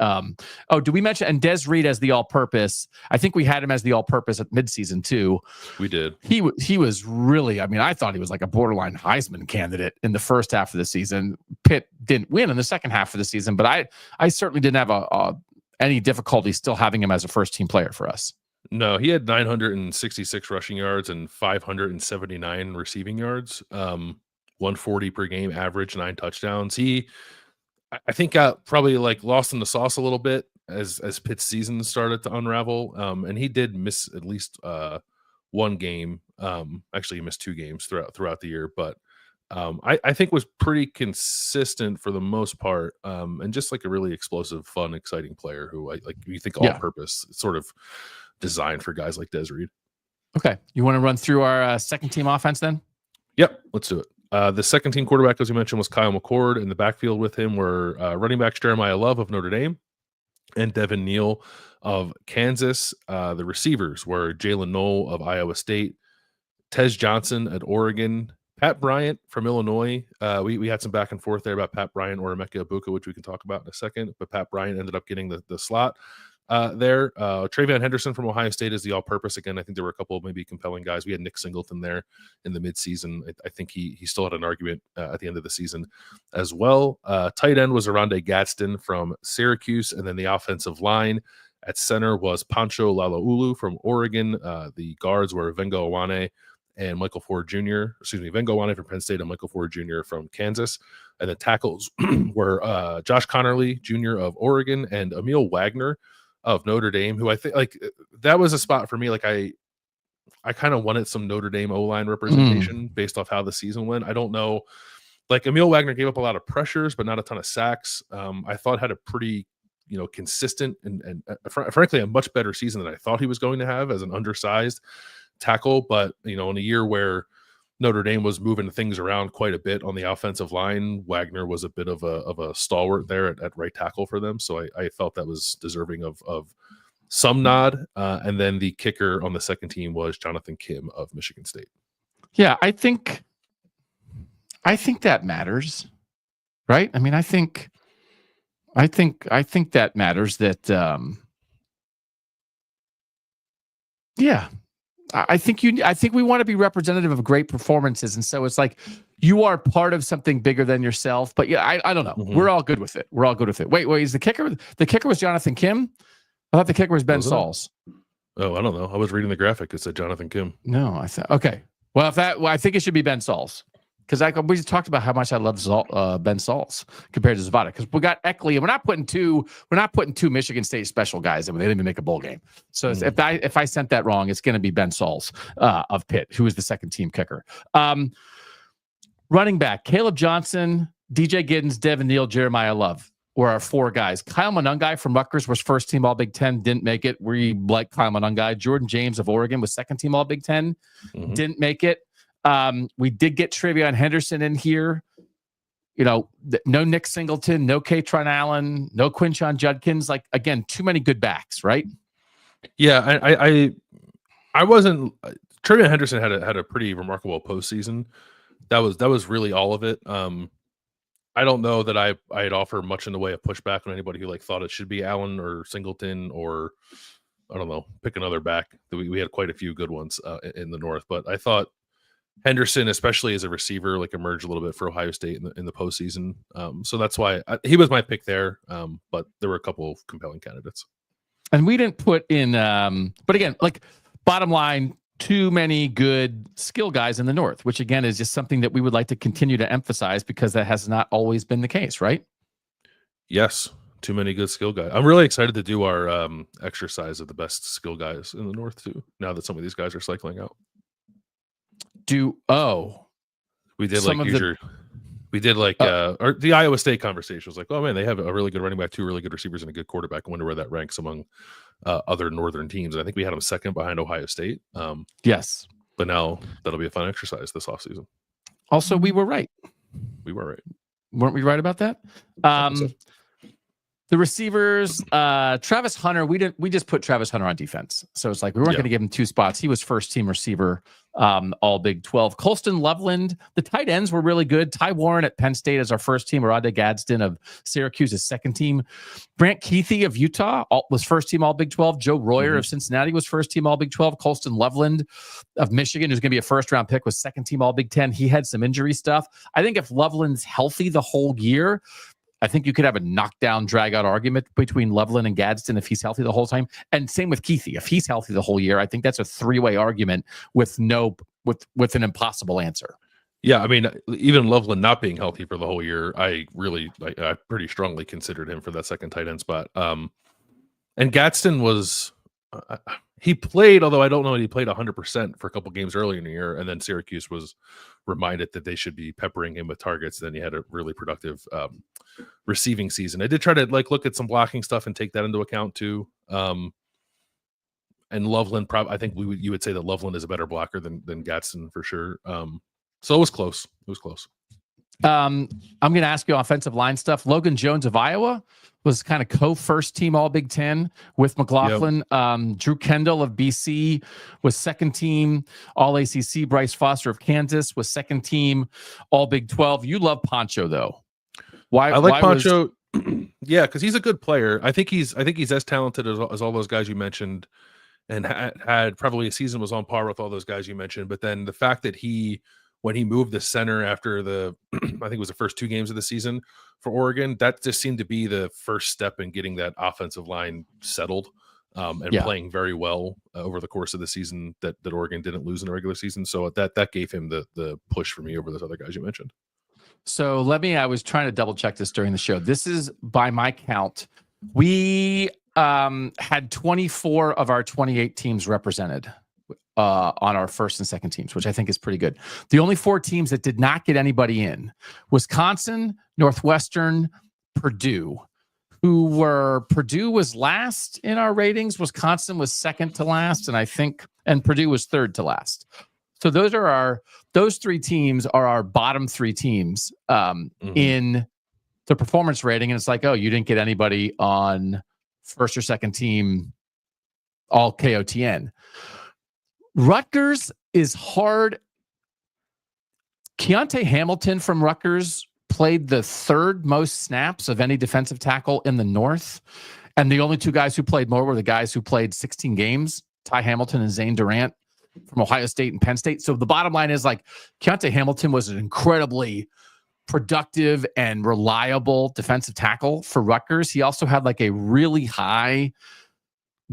Do we mention and Des Reed as the all-purpose? I think we had him as the all-purpose at midseason too.
We did.
He was really. I mean, I thought he was like a borderline Heisman candidate in the first half of the season. Pitt didn't win in the second half of the season, but I certainly didn't have any difficulty still having him as a first team player for us.
No, he had 966 rushing yards and 579 receiving yards, 140 per game average, 9 touchdowns. He, I think, got probably like lost in the sauce a little bit as Pitt's season started to unravel. And he did miss at least one game. Actually, he missed 2 games throughout the year, but I think was pretty consistent for the most part, and just like a really explosive, fun, exciting player who you think all purpose, sort of designed for guys like Des Reed.
Okay. You want to run through our second team offense then?
Yep. Let's do it. The second team quarterback, as you mentioned, was Kyle McCord. In the backfield with him were running backs Jeremiyah Love of Notre Dame and Devin Neal of Kansas. The receivers were Jalen Knoll of Iowa State, Tez Johnson at Oregon, Pat Bryant from Illinois. We had some back and forth there about Pat Bryant or Emeka Egbuka, which we can talk about in a second, but Pat Bryant ended up getting the slot there. Travion Henderson from Ohio State is the all-purpose. Again, I think there were a couple of maybe compelling guys. We had Nick Singleton there in the midseason. I think he still had an argument at the end of the season as well. Tight end was Aronde Gadsden from Syracuse, and then the offensive line at center was Pancho Lalaulu from Oregon. The guards were Vengo Awane and Michael Ford Jr. Vengo Awane from Penn State and Michael Ford Jr. from Kansas. And the tackles were Josh Connerly Jr. of Oregon and Emil Wagner of Notre Dame, who I think that was a spot for me. Like I kind of wanted some Notre Dame O-line representation based off how the season went. I don't know. Like Emil Wagner gave up a lot of pressures, but not a ton of sacks. I thought had a pretty, consistent and frankly, a much better season than I thought he was going to have as an undersized tackle. But, in a year where Notre Dame was moving things around quite a bit on the offensive line, Wagner was a bit of a stalwart there at right tackle for them. So I felt that was deserving of some nod. And then the kicker on the second team was Jonathan Kim of Michigan State.
Yeah, I think that matters, right? I mean, I think that matters that, yeah. I think we want to be representative of great performances. And so it's like you are part of something bigger than yourself. But yeah, I don't know. Mm-hmm. We're all good with it. Wait, is the kicker was Jonathan Kim? I thought the kicker was Ben Sauls.
Oh, I don't know. I was reading the graphic. It said Jonathan Kim.
No, I thought, okay. Well, I think it should be Ben Sauls. Because we just talked about how much I love Ben Sauls compared to Zapata. Because we got Eckley, and we're not putting two Michigan State special guys in when they didn't even make a bowl game. So if I sent that wrong, it's going to be Ben Sauls of Pitt, who is the second team kicker. Running back Caleb Johnson, DJ Giddens, Devin Neal, Jeremiyah Love were our 4 guys. Kyle Monungai from Rutgers was first team All Big Ten, didn't make it. We like Kyle Monungai. Jordan James of Oregon was second team All Big Ten, didn't make it. We did get Travion Henderson in here. No Nick Singleton, no Katron Allen, no Quinshon Judkins. Like, again, too many good backs, right?
Yeah, I wasn't Trevor Henderson had a pretty remarkable postseason. That was really all of it. I don't know that I'd offer much in the way of pushback on anybody who like thought it should be Allen or Singleton or I don't know, pick another back. We had quite a few good ones in the North, but I thought Henderson, especially as a receiver, like emerged a little bit for Ohio State in the postseason. So that's why he was my pick there. But there were a couple of compelling candidates.
And we didn't put in, but again, like bottom line, too many good skill guys in the North, which again is just something that we would like to continue to emphasize because that has not always been the case, right?
Yes, too many good skill guys. I'm really excited to do our exercise of the best skill guys in the North too. Now that some of these guys are cycling out, we did the Iowa State conversation was like, oh man, they have a really good running back, 2 really good receivers, and a good quarterback. I wonder where that ranks among other Northern teams. And I think we had them second behind Ohio State.
Yes,
but now that'll be a fun exercise this offseason.
Also, we were right. Weren't we right about that? The receivers, Travis Hunter, we just put Travis Hunter on defense. So it's like we weren't going to give him 2 spots. He was first team receiver, all Big 12. Colston Loveland, the tight ends were really good. Ty Warren at Penn State as our first team. Rade Gadsden of Syracuse is second team. Brant Keithy of Utah was first team all Big 12. Joe Royer of Cincinnati was first team all Big 12. Colston Loveland of Michigan, who's going to be a first round pick, was second team all Big 10. He had some injury stuff. I think if Loveland's healthy the whole year, I think you could have a knockdown, drag-out argument between Loveland and Gadsden if he's healthy the whole time. And same with Keithy. If he's healthy the whole year, I think that's a 3-way argument with an impossible answer.
Yeah, I mean, even Loveland not being healthy for the whole year, I pretty strongly considered him for that second tight end spot. And Gadsden was he played, although I don't know, he played 100% for a couple games earlier in the year, and then Syracuse was reminded that they should be peppering him with targets. Then he had a really productive receiving season. I did try to look at some blocking stuff and take that into account too. And Loveland, I think you would say that Loveland is a better blocker than Gadsden for sure. So it was close. I'm
going to ask you offensive line stuff. Logan Jones of Iowa was kind of co-first team all Big 10 with McLaughlin. Yep. Drew Kendall of BC was second team all ACC. Bryce Foster of Kansas was second team all Big 12. You love Poncho though. Why?
I like Poncho. Yeah, because he's a good player. I think he's as talented as all those guys you mentioned, and had probably a season was on par with all those guys you mentioned. But then the fact that when he moved the center after I think it was the first 2 games of the season for Oregon, that just seemed to be the first step in getting that offensive line settled and playing very well over the course of the season that Oregon didn't lose in the regular season. So that gave him the push for me over those other guys you mentioned.
So I was trying to double check this during the show. This is by my count. We had 24 of our 28 teams represented on our first and second teams, which I think is pretty good. The only 4 teams that did not get anybody in: Wisconsin, Northwestern, Purdue. Purdue was last in our ratings. Wisconsin was second to last, and Purdue was third to last. So those 3 teams are our bottom 3 teams in the performance rating. And it's like, oh, you didn't get anybody on first or second team all KOTN. Rutgers is hard. Keontae Hamilton from Rutgers played the 3rd most snaps of any defensive tackle in the North. And the only 2 guys who played more were the guys who played 16 games, Ty Hamilton and Zane Durant from Ohio State and Penn State. So the bottom line is Keontae Hamilton was an incredibly productive and reliable defensive tackle for Rutgers. He also had a really high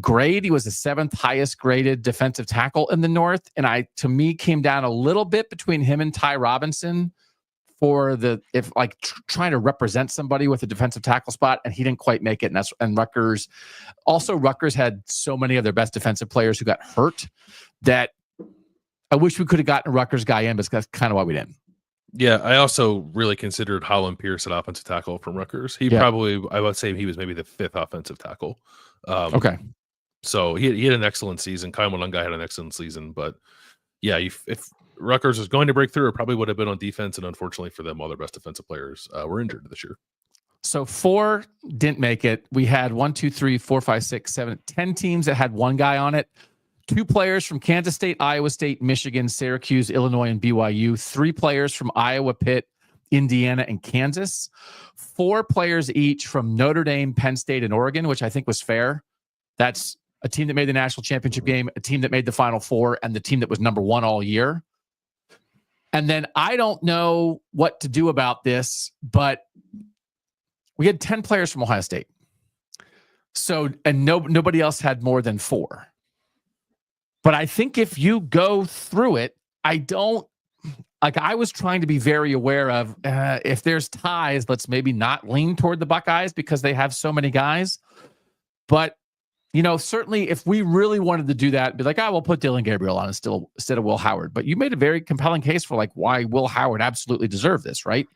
grade. He was the 7th highest graded defensive tackle in the North. And to me came down a little bit between him and Ty Robinson for trying to represent somebody with a defensive tackle spot, and he didn't quite make it. And Rutgers had so many of their best defensive players who got hurt that I wish we could have gotten a Rutgers guy in, but that's kind of why we didn't.
Yeah, I also really considered Holland Pierce at offensive tackle from Rutgers. I would say he was maybe the 5th offensive tackle.
Okay.
So he had an excellent season. Kyle Malunga had an excellent season, but yeah, if Rutgers was going to break through, it probably would have been on defense, and unfortunately for them, all their best defensive players were injured this year.
So 4 didn't make it. We had 1, 2, 3, 4, 5, 6, 7, 10 teams that had 1 guy on it. 2 players from Kansas State, Iowa State, Michigan, Syracuse, Illinois, and BYU. 3 players from Iowa, Pitt, Indiana, and Kansas. 4 players each from Notre Dame, Penn State, and Oregon, which I think was fair. That's a team that made the national championship game, a team that made the Final Four, and the team that was number 1 all year. And then I don't know what to do about this, but we had 10 players from Ohio State. So, and nobody else had more than 4. But I think if you go through it, I was trying to be very aware of if there's ties, let's maybe not lean toward the Buckeyes because they have so many guys. But, certainly if we really wanted to do that, be like, we'll put Dylan Gabriel on instead of Will Howard. But you made a very compelling case for why Will Howard absolutely deserved this, right?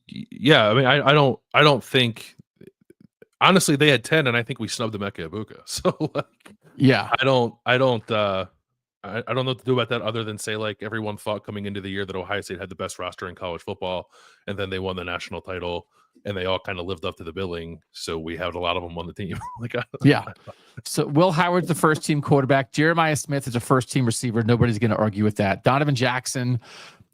Yeah. I mean, I don't think, honestly, they had 10 and I think we snubbed Emeka Egbuka. So
yeah,
I don't know what to do about that other than say everyone thought coming into the year that Ohio State had the best roster in college football, and then they won the national title and they all kind of lived up to the billing. So we had a lot of them on the team.
Yeah. So Will Howard's the first team quarterback. Jeremiah Smith is a first team receiver. Nobody's going to argue with that. Donovan Jackson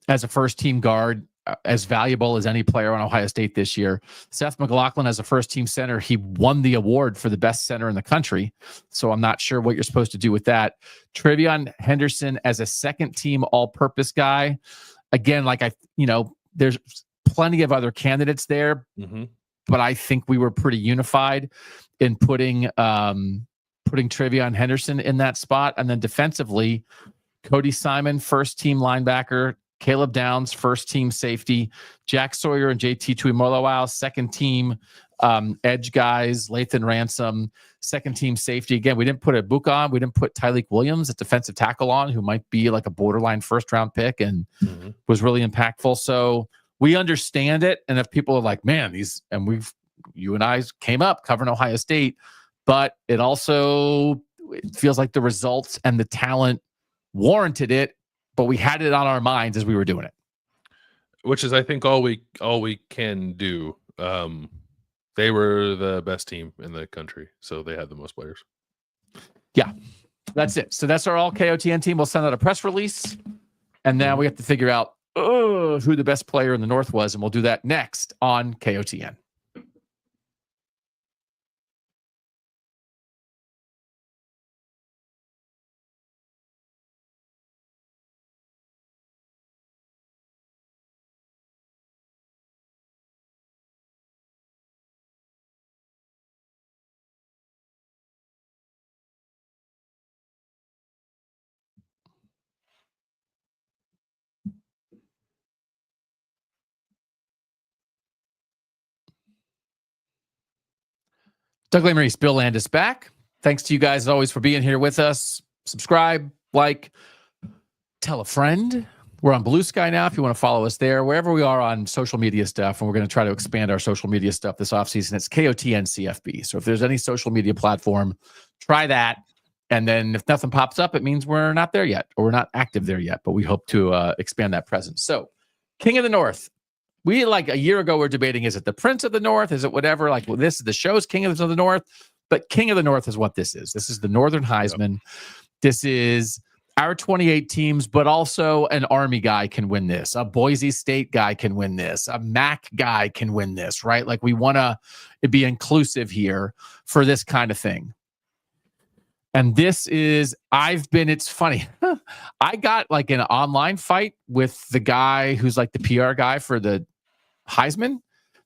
as a first team guard, as valuable as any player on Ohio State this year. Seth McLaughlin as a first-team center, he won the award for the best center in the country. So I'm not sure what you're supposed to do with that. Trevion Henderson as a second-team all-purpose guy. Again, there's plenty of other candidates there, but I think we were pretty unified in putting Trevion Henderson in that spot. And then defensively, Cody Simon, first-team linebacker, Caleb Downs, first-team safety, Jack Sawyer and JT Tuimoloau, second-team edge guys, Lathan Ransom, second-team safety. Again, we didn't put Egbuka on. We didn't put Tyleik Williams at defensive tackle on, who might be like a borderline first-round pick and was really impactful. So we understand it. And if people are like, man, you and I came up covering Ohio State, but it feels like the results and the talent warranted it. But we had it on our minds as we were doing it,
which is, I think, all we can do. They were the best team in the country, so they had the most players.
Yeah, that's it. So that's our all KOTN team. We'll send out a press release, and now we have to figure out who the best player in the North was, and we'll do that next on KOTN. Doug Lesmerises, Bill Landis back. Thanks to you guys as always for being here with us. Subscribe, tell a friend. We're on Blue Sky now if you want to follow us there. Wherever we are on social media stuff, and we're going to try to expand our social media stuff this offseason, it's KOTN CFB. So if there's any social media platform, try that. And then if nothing pops up, it means we're not there yet, or we're not active there yet, but we hope to expand that presence. So King of the North. We a year ago were debating, is it the Prince of the North? Is it whatever? This is the show's King of the North, but King of the North is what this is. This is the Northern Heisman. Yep. This is our 28 teams, but also an Army guy can win this. A Boise State guy can win this. A MAC guy can win this, right? We want to be inclusive here for this kind of thing. And this is, it's funny. I got an online fight with the guy who's the PR guy for the Heisman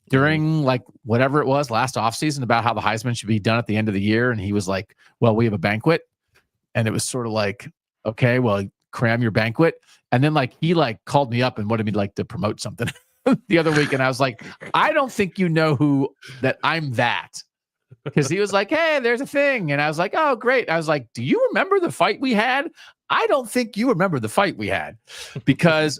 during whatever it was last offseason about how the Heisman should be done at the end of the year. And he was like, well, we have a banquet. And it was sort of okay, well, cram your banquet. And then he called me up and wanted me to promote something the other week. And I was like, I don't think you know that I'm that. Because he was like, hey, there's a thing. And I was like, oh, great. I was like, do you remember the fight we had? I don't think you remember the fight we had. Because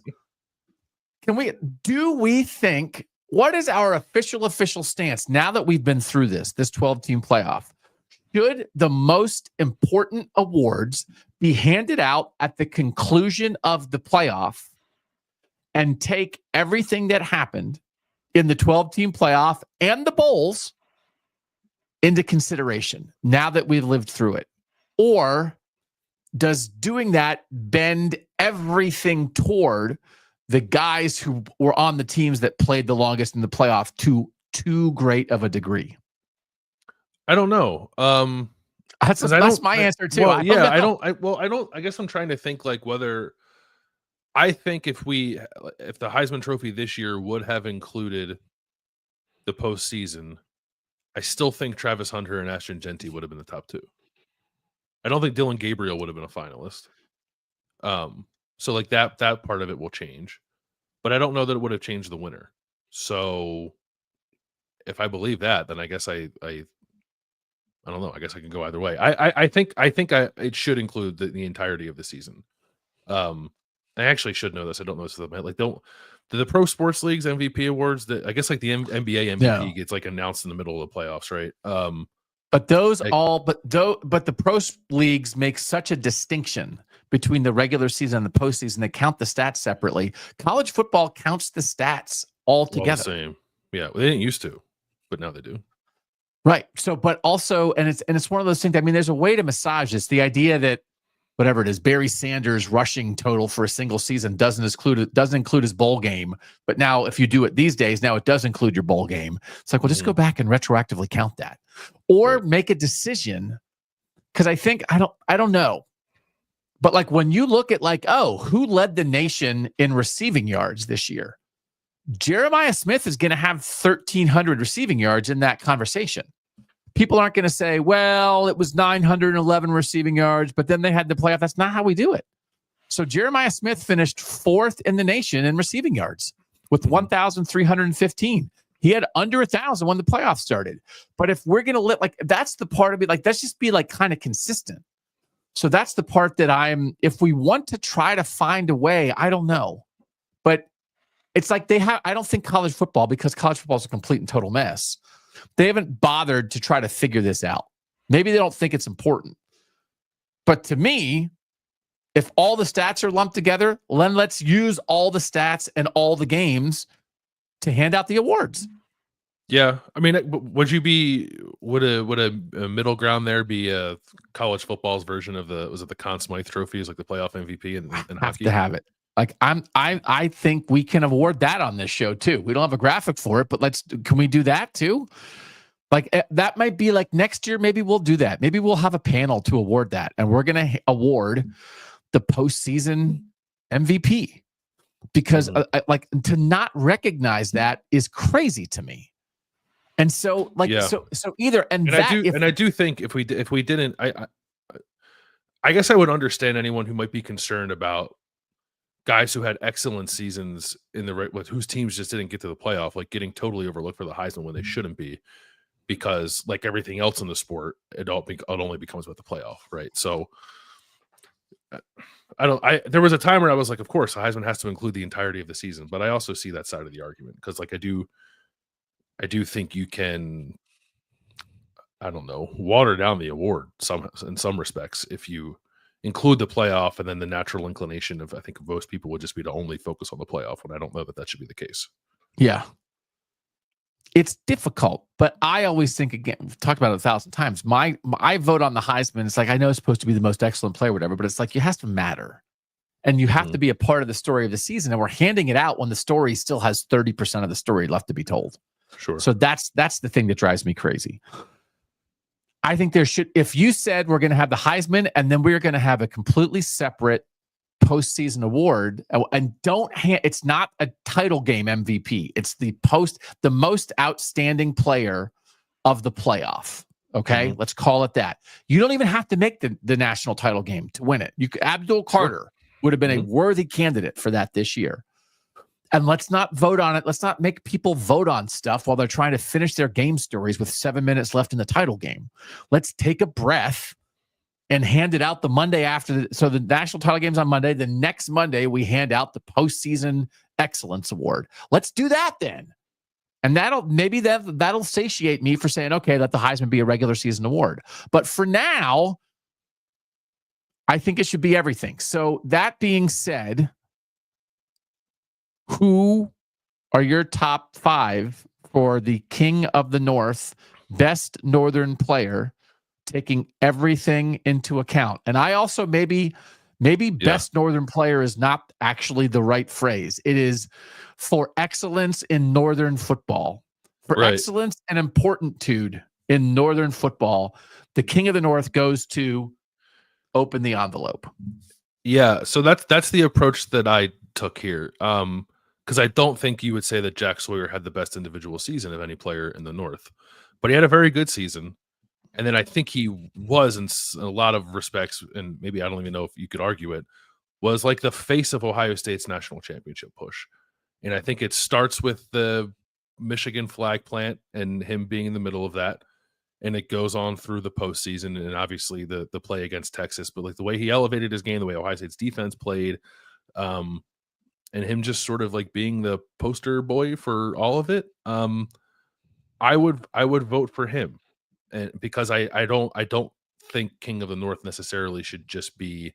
do we think, what is our official stance now that we've been through this 12-team playoff? Should the most important awards be handed out at the conclusion of the playoff and take everything that happened in the 12-team playoff and the bowls into consideration now that we've lived through it? Or does doing that bend everything toward the guys who were on the teams that played the longest in the playoff to too great of a degree?
I don't know.
That's my answer too.
Well, yeah, I don't. I guess I'm trying to think like whether I think if the Heisman Trophy this year would have included the postseason, I still think Travis Hunter and Ashton Genty would have been the top two. I don't think Dylan Gabriel would have been a finalist. So like that part of it will change, but I don't know that it would have changed the winner. So if I believe that, then I guess I don't know. I guess I can go either way. I think it should include the entirety of the season. I actually should know this. I don't know this. Like, do the pro sports leagues MVP awards that I guess like the NBA MVP gets like announced in the middle of the playoffs, right?
But the pro leagues make such a distinction between the regular season and the postseason. They count the stats separately. College football counts the stats all together.
All the same. Yeah, well, they didn't used to, but now they do.
Right. So, but also, and it's one of those things. I mean, there's a way to massage this. The idea that whatever it is, Barry Sanders' rushing total for a single season doesn't include his bowl game. But now, if you do it these days, now it does include your bowl game. It's like, well, just go back and retroactively count that, or make a decision. Because I think I don't know, but like when you look at like, oh, who led the nation in receiving yards this year? Jeremiyah Smith is going to have 1,300 receiving yards in that conversation. People aren't going to say, well, it was 911 receiving yards, but then they had the playoff. That's not how we do it. So Jeremiyah Smith finished 4th in the nation in receiving yards with 1,315. He had under 1,000 when the playoffs started. But if we're going to that's the part of it, like, let's just be like kind of consistent. So that's the part that if we want to try to find a way, I don't know. But it's like I don't think college football, because college football is a complete and total mess, they haven't bothered to try to figure this out. Maybe they don't think it's important. But to me, if all the stats are lumped together, then let's use all the stats and all the games to hand out the awards.
Yeah. I mean, would a middle ground there be college football's version of was it the Conn Smythe Trophy, is like the playoff MVP in
have
hockey?
To have it. Like I think we can award that on this show too. We don't have a graphic for it, but can we do that too? Like that might be like next year. Maybe we'll do that. Maybe we'll have a panel to award that, and we're going to award the postseason MVP, because like to not recognize that is crazy to me. And so so either I
do think if we didn't, I guess I would understand anyone who might be concerned about guys who had excellent seasons whose teams just didn't get to the playoff, like getting totally overlooked for the Heisman when they shouldn't be, because like everything else in the sport, it only becomes about the playoff, right? So there was a time where I was like, of course, the Heisman has to include the entirety of the season, but I also see that side of the argument, because like I do think you can, I don't know, water down the award in some respects if you include the playoff, and then the natural inclination of, I think, most people would just be to only focus on the playoff, when I don't know that should be the case.
Yeah. It's difficult, but I always think, again, we've talked about it 1,000 times. I vote on the Heisman. It's like, I know it's supposed to be the most excellent player, whatever, but it's like, it has to matter. And you have to be a part of the story of the season. And we're handing it out when the story still has 30% of the story left to be told.
Sure.
So that's the thing that drives me crazy. I think if you said we're going to have the Heisman and then we're going to have a completely separate postseason award, and it's not a title game MVP. It's the most outstanding player of the playoff. Okay. Let's call it that. You don't even have to make the national title game to win it. Abdul Carter would have been a worthy candidate for that this year. And let's not vote on it. Let's not make people vote on stuff while they're trying to finish their game stories with 7 minutes left in the title game. Let's take a breath and hand it out the Monday after. So the national title game's on Monday. The next Monday, we hand out the postseason excellence award. Let's do that then. And that'll satiate me for saying, okay, let the Heisman be a regular season award. But for now, I think it should be everything. So that being said, who are your top 5 for the King of the North, best Northern player taking everything into account. And I also maybe best Northern player is not actually the right phrase. It is for excellence in Northern football, for excellence and importantude in Northern football. The King of the North goes to open the envelope.
Yeah, so that's the approach that I took here. Because I don't think you would say that Jack Sawyer had the best individual season of any player in the North, but he had a very good season. And then I think he was, in a lot of respects, and maybe I don't even know if you could argue it, was like the face of Ohio State's national championship push. And I think it starts with the Michigan flag plant and him being in the middle of that. And it goes on through the postseason and obviously the play against Texas. But like the way he elevated his game, the way Ohio State's defense played, and him just sort of like being the poster boy for all of it, I would vote for him. And because I don't think King of the North necessarily should just be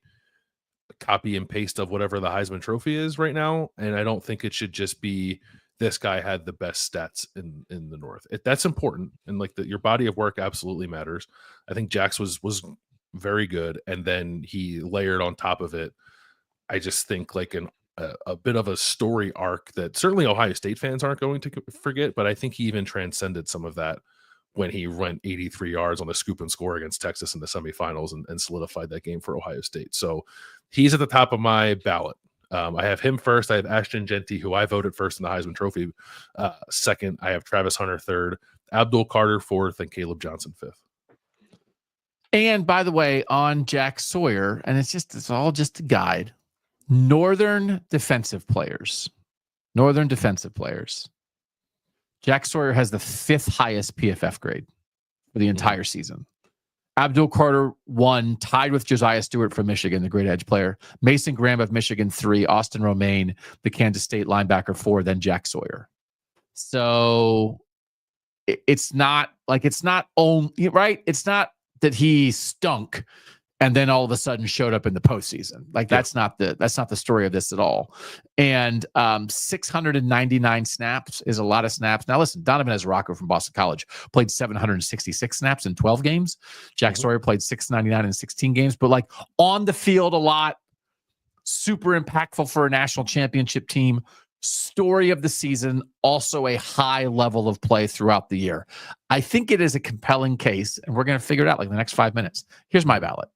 a copy and paste of whatever the Heisman Trophy is right now, and I don't think it should just be this guy had the best stats in the North. That's important, and like your body of work absolutely matters. I think Jax was very good, and then he layered on top of it. I just think like a bit of a story arc that certainly Ohio State fans aren't going to forget, but I think he even transcended some of that when he went 83 yards on a scoop and score against Texas in the semifinals and solidified that game for Ohio State. So he's at the top of my ballot. I have him first. I have Ashton Genty, who I voted first in the Heisman Trophy. Second, I have Travis Hunter third, Abdul Carter fourth, and Caleb Johnson fifth.
And by the way, on Jack Sawyer, and it's all just a guide, Northern defensive players. Jack Sawyer has the 5th highest PFF grade for the entire season. Abdul Carter 1, tied with Josiah Stewart from Michigan, the great edge player. Mason Graham of Michigan 3, Austin Romaine, the Kansas State linebacker 4, then Jack Sawyer. So it's not only right. It's not that he stunk and then all of a sudden showed up in the postseason. Like that's not the story of this at all. And 699 snaps is a lot of snaps. Now listen, Donovan Ezrako from Boston College played 766 snaps in 12 games. Jack Sawyer played 699 in 16 games, but like on the field a lot, super impactful for a national championship team. Story of the season, also a high level of play throughout the year. I think it is a compelling case, and we're going to figure it out like the next 5 minutes. Here's my ballot.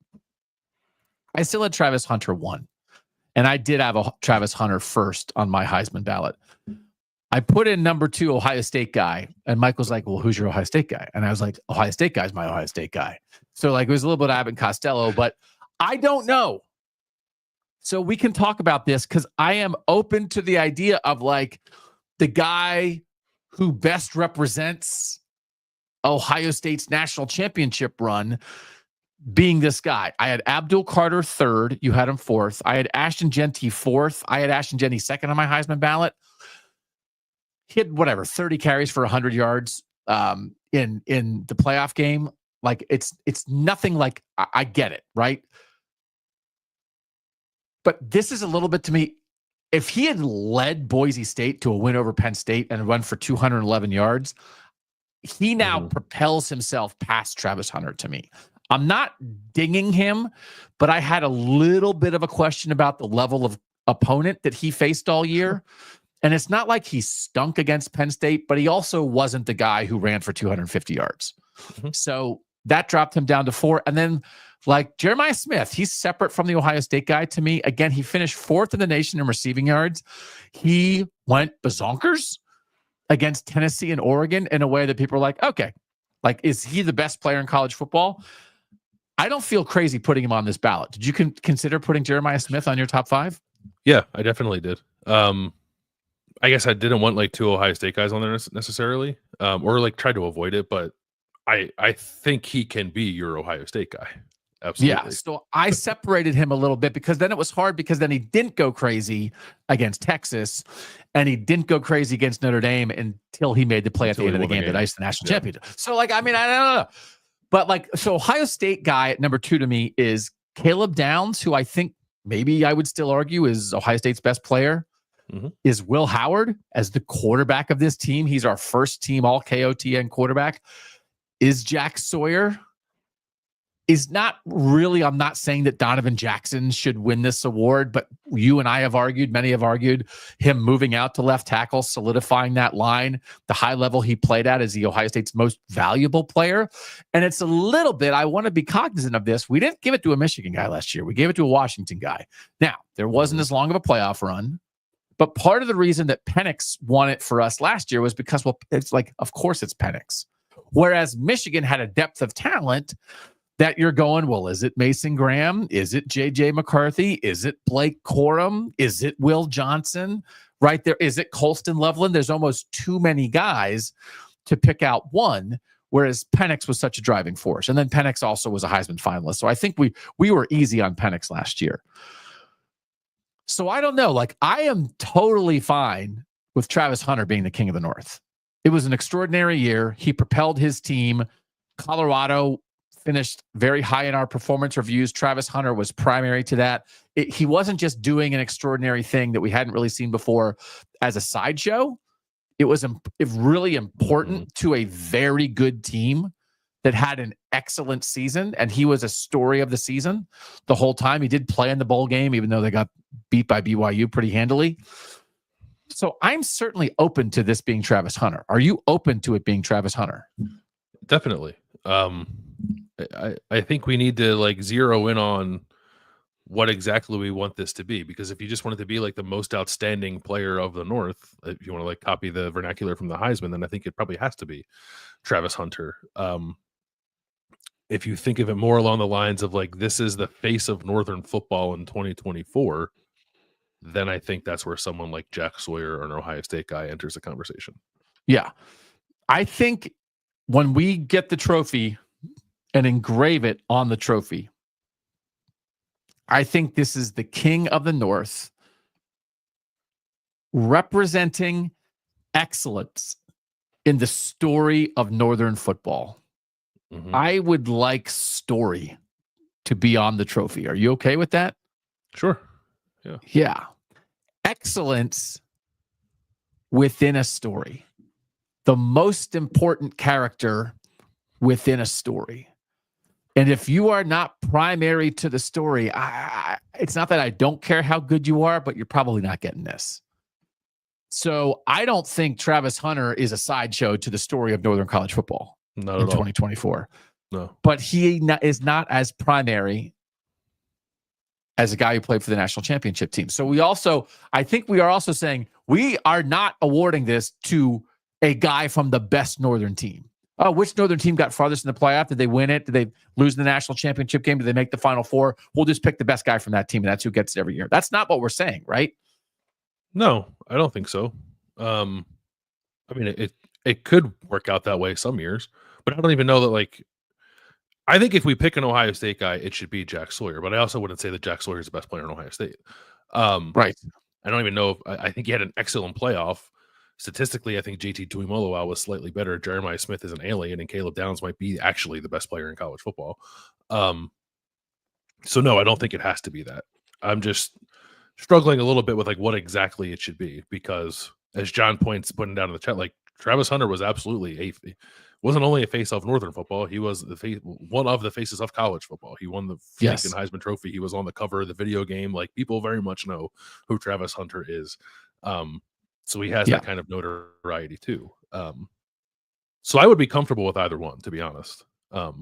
I still had Travis Hunter 1, and I did have a Travis Hunter first on my Heisman ballot. I put in number 2, Ohio State guy, and Mike was like, well, who's your Ohio State guy? And I was like, Ohio State guy's my Ohio State guy. So like it was a little bit of Abbott and Costello, but I don't know. So we can talk about this because I am open to the idea of like the guy who best represents Ohio State's national championship run being this guy. I had Abdul Carter 3rd. You had him 4th. I had Ashton Genty 4th. I had Ashton Genty 2nd on my Heisman ballot. He had 30 carries for 100 yards in the playoff game. Like it's nothing like I get it, right? But this is a little bit to me. If he had led Boise State to a win over Penn State and run for 211 yards, he now propels himself past Travis Hunter to me. I'm not dinging him, but I had a little bit of a question about the level of opponent that he faced all year. And it's not like he stunk against Penn State, but he also wasn't the guy who ran for 250 yards. So that dropped him down to 4. And then like Jeremiah Smith, he's separate from the Ohio State guy to me. Again, he finished 4th in the nation in receiving yards. He went bazonkers against Tennessee and Oregon in a way that people are like, okay, like, is he the best player in college football? I don't feel crazy putting him on this ballot. Did you consider putting Jeremiah Smith on your top 5?
Yeah, I definitely did. I guess I didn't want like 2 Ohio State guys on there necessarily, or like try to avoid it, but I think he can be your Ohio State guy. Absolutely.
Yeah. So I separated him a little bit because then it was hard because then he didn't go crazy against Texas and he didn't go crazy against Notre Dame until he made the play at the end of the game that iced the national championship. So like, I mean, I don't know. But like, so Ohio State guy at number 2 to me is Caleb Downs, who I think maybe I would still argue is Ohio State's best player. Is Will Howard as the quarterback of this team. He's our first team all KOTN quarterback. Is Jack Sawyer is not really, I'm not saying that Donovan Jackson should win this award, but you and I have argued, many have argued, him moving out to left tackle, solidifying that line, the high level he played at as the Ohio State's most valuable player. And it's a little bit, I want to be cognizant of this. We didn't give it to a Michigan guy last year. We gave it to a Washington guy. Now, there wasn't as long of a playoff run, but part of the reason that Penix won it for us last year was because, well, it's like, of course it's Penix. Whereas Michigan had a depth of talent that you're going, well, is it Mason Graham? Is it J.J. McCarthy? Is it Blake Corum? Is it Will Johnson? Right there. Is it Colston Loveland? There's almost too many guys to pick out one, whereas Penix was such a driving force. And then Penix also was a Heisman finalist. So I think we were easy on Penix last year. So I don't know. Like, I am totally fine with Travis Hunter being the king of the North. It was an extraordinary year. He propelled his team. Colorado finished very high in our performance reviews. Travis Hunter was primary to that. He wasn't just doing an extraordinary thing that we hadn't really seen before as a sideshow. It was really important to a very good team that had an excellent season, and he was a story of the season the whole time. He did play in the bowl game, even though they got beat by BYU pretty handily. So I'm certainly open to this being Travis Hunter. Are you open to it being Travis Hunter?
Definitely. I think we need to like zero in on what exactly we want this to be, because if you just want it to be like the most outstanding player of the North, if you want to like copy the vernacular from the Heisman, then I think it probably has to be Travis Hunter. If you think of it more along the lines of like, this is the face of Northern football in 2024, then I think that's where someone like Jack Sawyer or an Ohio State guy enters the conversation.
Yeah. I think when we get the trophy and engrave it on the trophy, I think this is the king of the North representing excellence in the story of Northern football. Mm-hmm. I would like story to be on the trophy. Are you okay with that?
Sure. Yeah.
Yeah. Excellence within a story. The most important character within a story. And if you are not primary to the story, it's not that I don't care how good you are, but you're probably not getting this. So I don't think Travis Hunter is a sideshow to the story of Northern college football in 2024.
No.
But he is not as primary as a guy who played for the national championship team. So I think we are also saying we are not awarding this to a guy from the best Northern team. Oh, which Northern team got farthest in the playoff? Did they win it? Did they lose the national championship game? Did they make the Final Four? We'll just pick the best guy from that team, and that's who gets it every year. That's not what we're saying, right?
No, I don't think so. I mean, it could work out that way some years, but I don't even know that, like, I think if we pick an Ohio State guy, it should be Jack Sawyer, but I also wouldn't say that Jack Sawyer is the best player in Ohio State.
Right.
I don't even know if I think he had an excellent playoff. Statistically, I think JT Tuimoloau was slightly better. Jeremiah Smith is an alien, and Caleb Downs might be actually the best player in college football. So no, I don't think it has to be that. I'm just struggling a little bit with like what exactly it should be, because as John putting down in the chat, like Travis Hunter was absolutely wasn't only a face of Northern football. He was one of the faces of college football. He won the freaking Heisman Trophy. He was on the cover of the video game. Like, people very much know who Travis Hunter is. So he has that kind of notoriety too. So I would be comfortable with either one, to be honest. I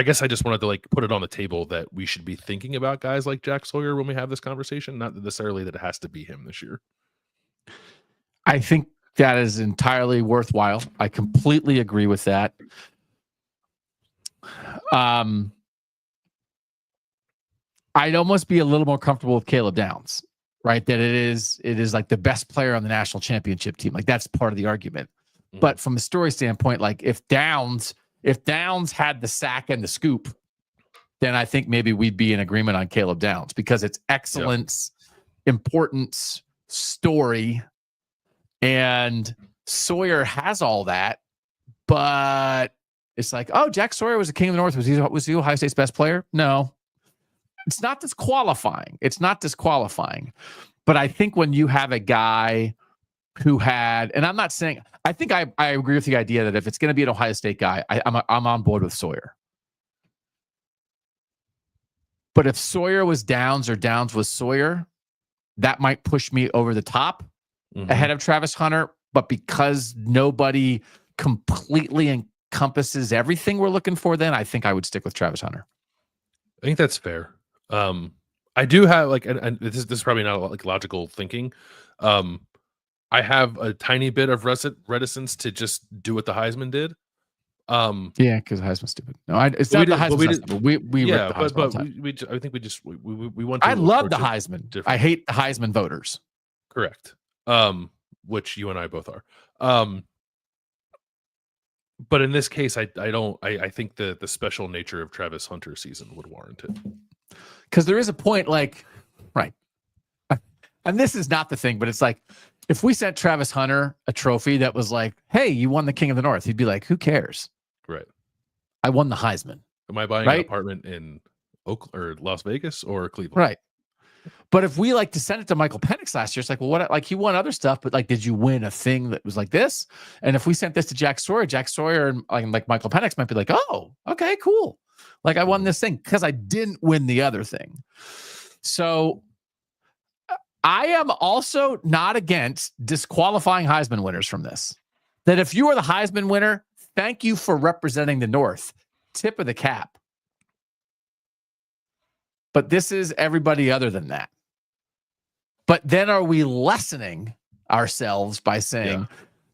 guess I just wanted to like put it on the table that we should be thinking about guys like Jack Sawyer when we have this conversation, not necessarily that it has to be him this year.
I think that is entirely worthwhile. I completely agree with that. I'd almost be a little more comfortable with Caleb Downs. Right, that it is like the best player on the national championship team. Like, that's part of the argument. Mm-hmm. But from a story standpoint, like if Downs had the sack and the scoop, then I think maybe we'd be in agreement on Caleb Downs, because it's excellence, importance, story, and Sawyer has all that. But it's like, oh, Jack Sawyer was the king of the North. Was he Ohio State's best player? No. It's not disqualifying. But I think when you have a guy who had, and I'm not saying, I think I agree with the idea that if it's going to be an Ohio State guy, I'm on board with Sawyer. But if Sawyer was Downs or Downs was Sawyer, that might push me over the top ahead of Travis Hunter. But because nobody completely encompasses everything we're looking for, then I think I would stick with Travis Hunter.
I think that's fair. I do have and this is probably not like logical thinking. I have a tiny bit of reticence to just do what the Heisman did.
Yeah, because Heisman's stupid. No, it's not the Heisman. We
yeah,
ripped the Heisman all the time.
I think we want to.
I love the Heisman. I hate the Heisman voters.
Correct. Which you and I both are. But in this case, I think the special nature of Travis Hunter's season would warrant it.
Because there is a point, like, right. And this is not the thing, but it's like, if we sent Travis Hunter a trophy that was like, hey, you won the King of the North, he'd be like, who cares?
Right.
I won the Heisman.
Am I buying an apartment in Oakland or Las Vegas or Cleveland?
Right. But if we to send it to Michael Penix last year, it's like, well, what? Like, he won other stuff, but like, did you win a thing that was like this? And if we sent this to Jack Sawyer and like Michael Penix might be like, oh, okay, cool. Like, I won this thing because I didn't win the other thing. So I am also not against disqualifying Heisman winners from this. That if you are the Heisman winner, thank you for representing the North. Tip of the cap. But this is everybody other than that. But then are we lessening ourselves by saying,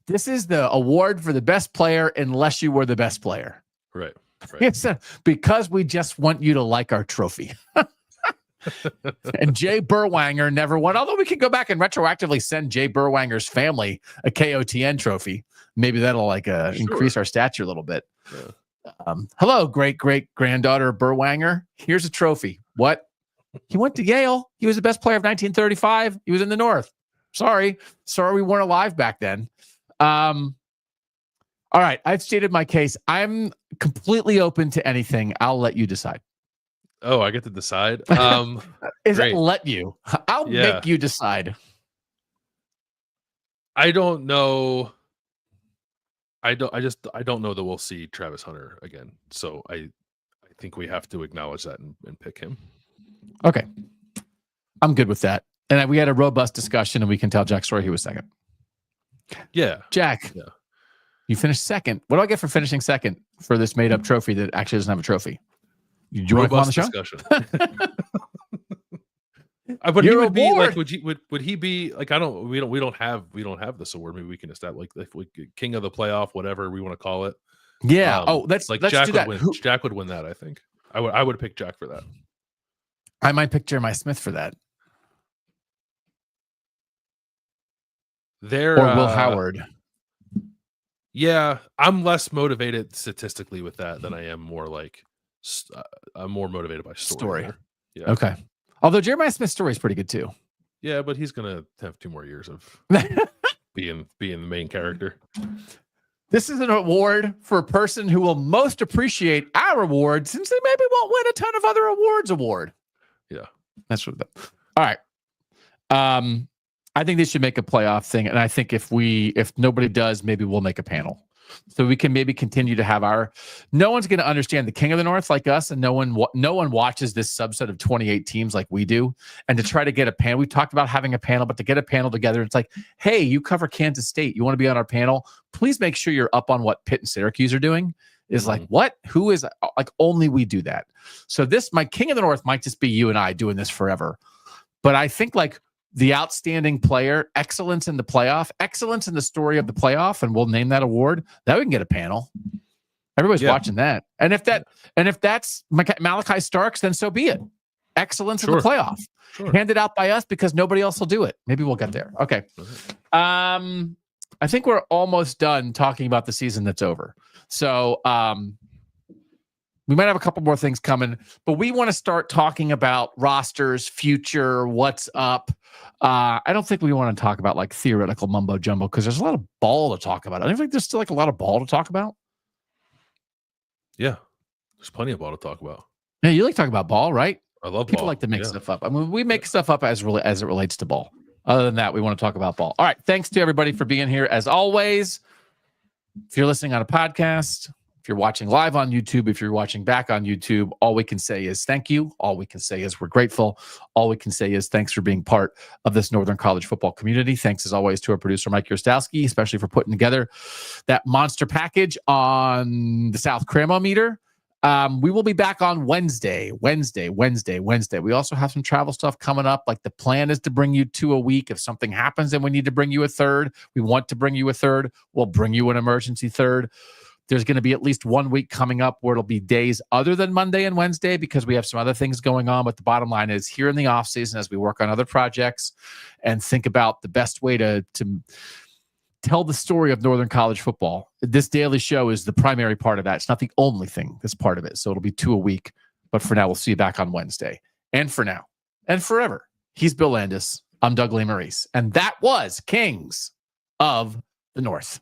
this is the award for the best player unless you were the best player?
Right.
It's because we just want you to like our trophy. And Jay Burwanger never won, although we can go back and retroactively send Jay Burwanger's family a KOTN trophy. Maybe that'll increase our stature a little bit. Yeah. Hello, great-great-granddaughter Burwanger. Here's a trophy. What? He went to Yale. He was the best player of 1935. He was in the North. Sorry we weren't alive back then. All right, I've stated my case. I'm completely open to anything. I'll let you decide.
Oh, I get to decide.
Is it let you? I'll make you decide.
I don't know. I don't know that we'll see Travis Hunter again. So I think we have to acknowledge that and pick him.
Okay. I'm good with that. And we had a robust discussion, and we can tell Jack Sawyer he was second.
Yeah.
Jack, you finished second. What do I get for finishing second for this made-up trophy that actually doesn't have a trophy? Do you want to come on the show?
Discussion. But he would be like, would he be like? We don't have this award. Maybe we can establish like king of the playoff, whatever we want to call it.
Yeah. Let's
Jack
do that.
Jack would win that. I think I would pick Jack for that.
I might pick Jeremiah Smith for that.
Or
Will Howard.
Yeah, I'm less motivated statistically with that than I am more like I'm more motivated by story. Yeah.
Okay. Although Jeremiah Smith's story is pretty good too.
Yeah, but he's gonna have 2 more years of being the main character.
This is an award for a person who will most appreciate our award, since they maybe won't win a ton of other awards award.
Yeah.
That's what. All right. I think they should make a playoff thing, and I think if nobody does, maybe we'll make a panel, so we can maybe continue to have our. No one's going to understand the King of the North like us, and no one watches this subset of 28 teams like we do. And to try to get a panel, we talked about having a panel, but to get a panel together, it's like, hey, you cover Kansas State, you want to be on our panel? Please make sure you're up on what Pitt and Syracuse are doing. Is like, what? Who is like? Only we do that. So my King of the North might just be you and I doing this forever, but I think like. The outstanding player, excellence in the playoff, excellence in the story of the playoff, and we'll name that award. That we can get a panel. Everybody's watching that. And if that's Malachi Starks, then so be it. Excellence in the playoff. Sure. Handed out by us because nobody else will do it. Maybe we'll get there. Okay. I think we're almost done talking about the season that's over. So we might have a couple more things coming, but we want to start talking about rosters, future, what's up. I don't think we want to talk about like theoretical mumbo jumbo because there's a lot of ball to talk about. I don't think there's still like a lot of ball to talk about.
Yeah, there's plenty of ball to talk about.
Yeah, you like talking about ball, right?
I love
people
ball.
Like to make stuff up. I mean, we make stuff up as it relates to ball. Other than that, we want to talk about ball. All right, thanks to everybody for being here as always. If you're listening on a podcast, if you're watching live on YouTube, if you're watching back on YouTube, all we can say is thank you. All we can say is we're grateful. All we can say is thanks for being part of this Northern College football community. Thanks, as always, to our producer, Mike Yurstowski, especially for putting together that monster package on the South Cram-O-Meter. We will be back on Wednesday. We also have some travel stuff coming up. Like, the plan is to bring you 2 a week. If something happens and we need to bring you a third, we want to bring you a third, we'll bring you an emergency third. There's going to be at least 1 week coming up where it'll be days other than Monday and Wednesday because we have some other things going on. But the bottom line is, here in the off season, as we work on other projects and think about the best way to tell the story of Northern College football, this daily show is the primary part of that. It's not the only thing that's part of it. So it'll be 2 a week. But for now, we'll see you back on Wednesday. And for now, and forever, he's Bill Landis. I'm Doug Lee Maurice. And that was Kings of the North.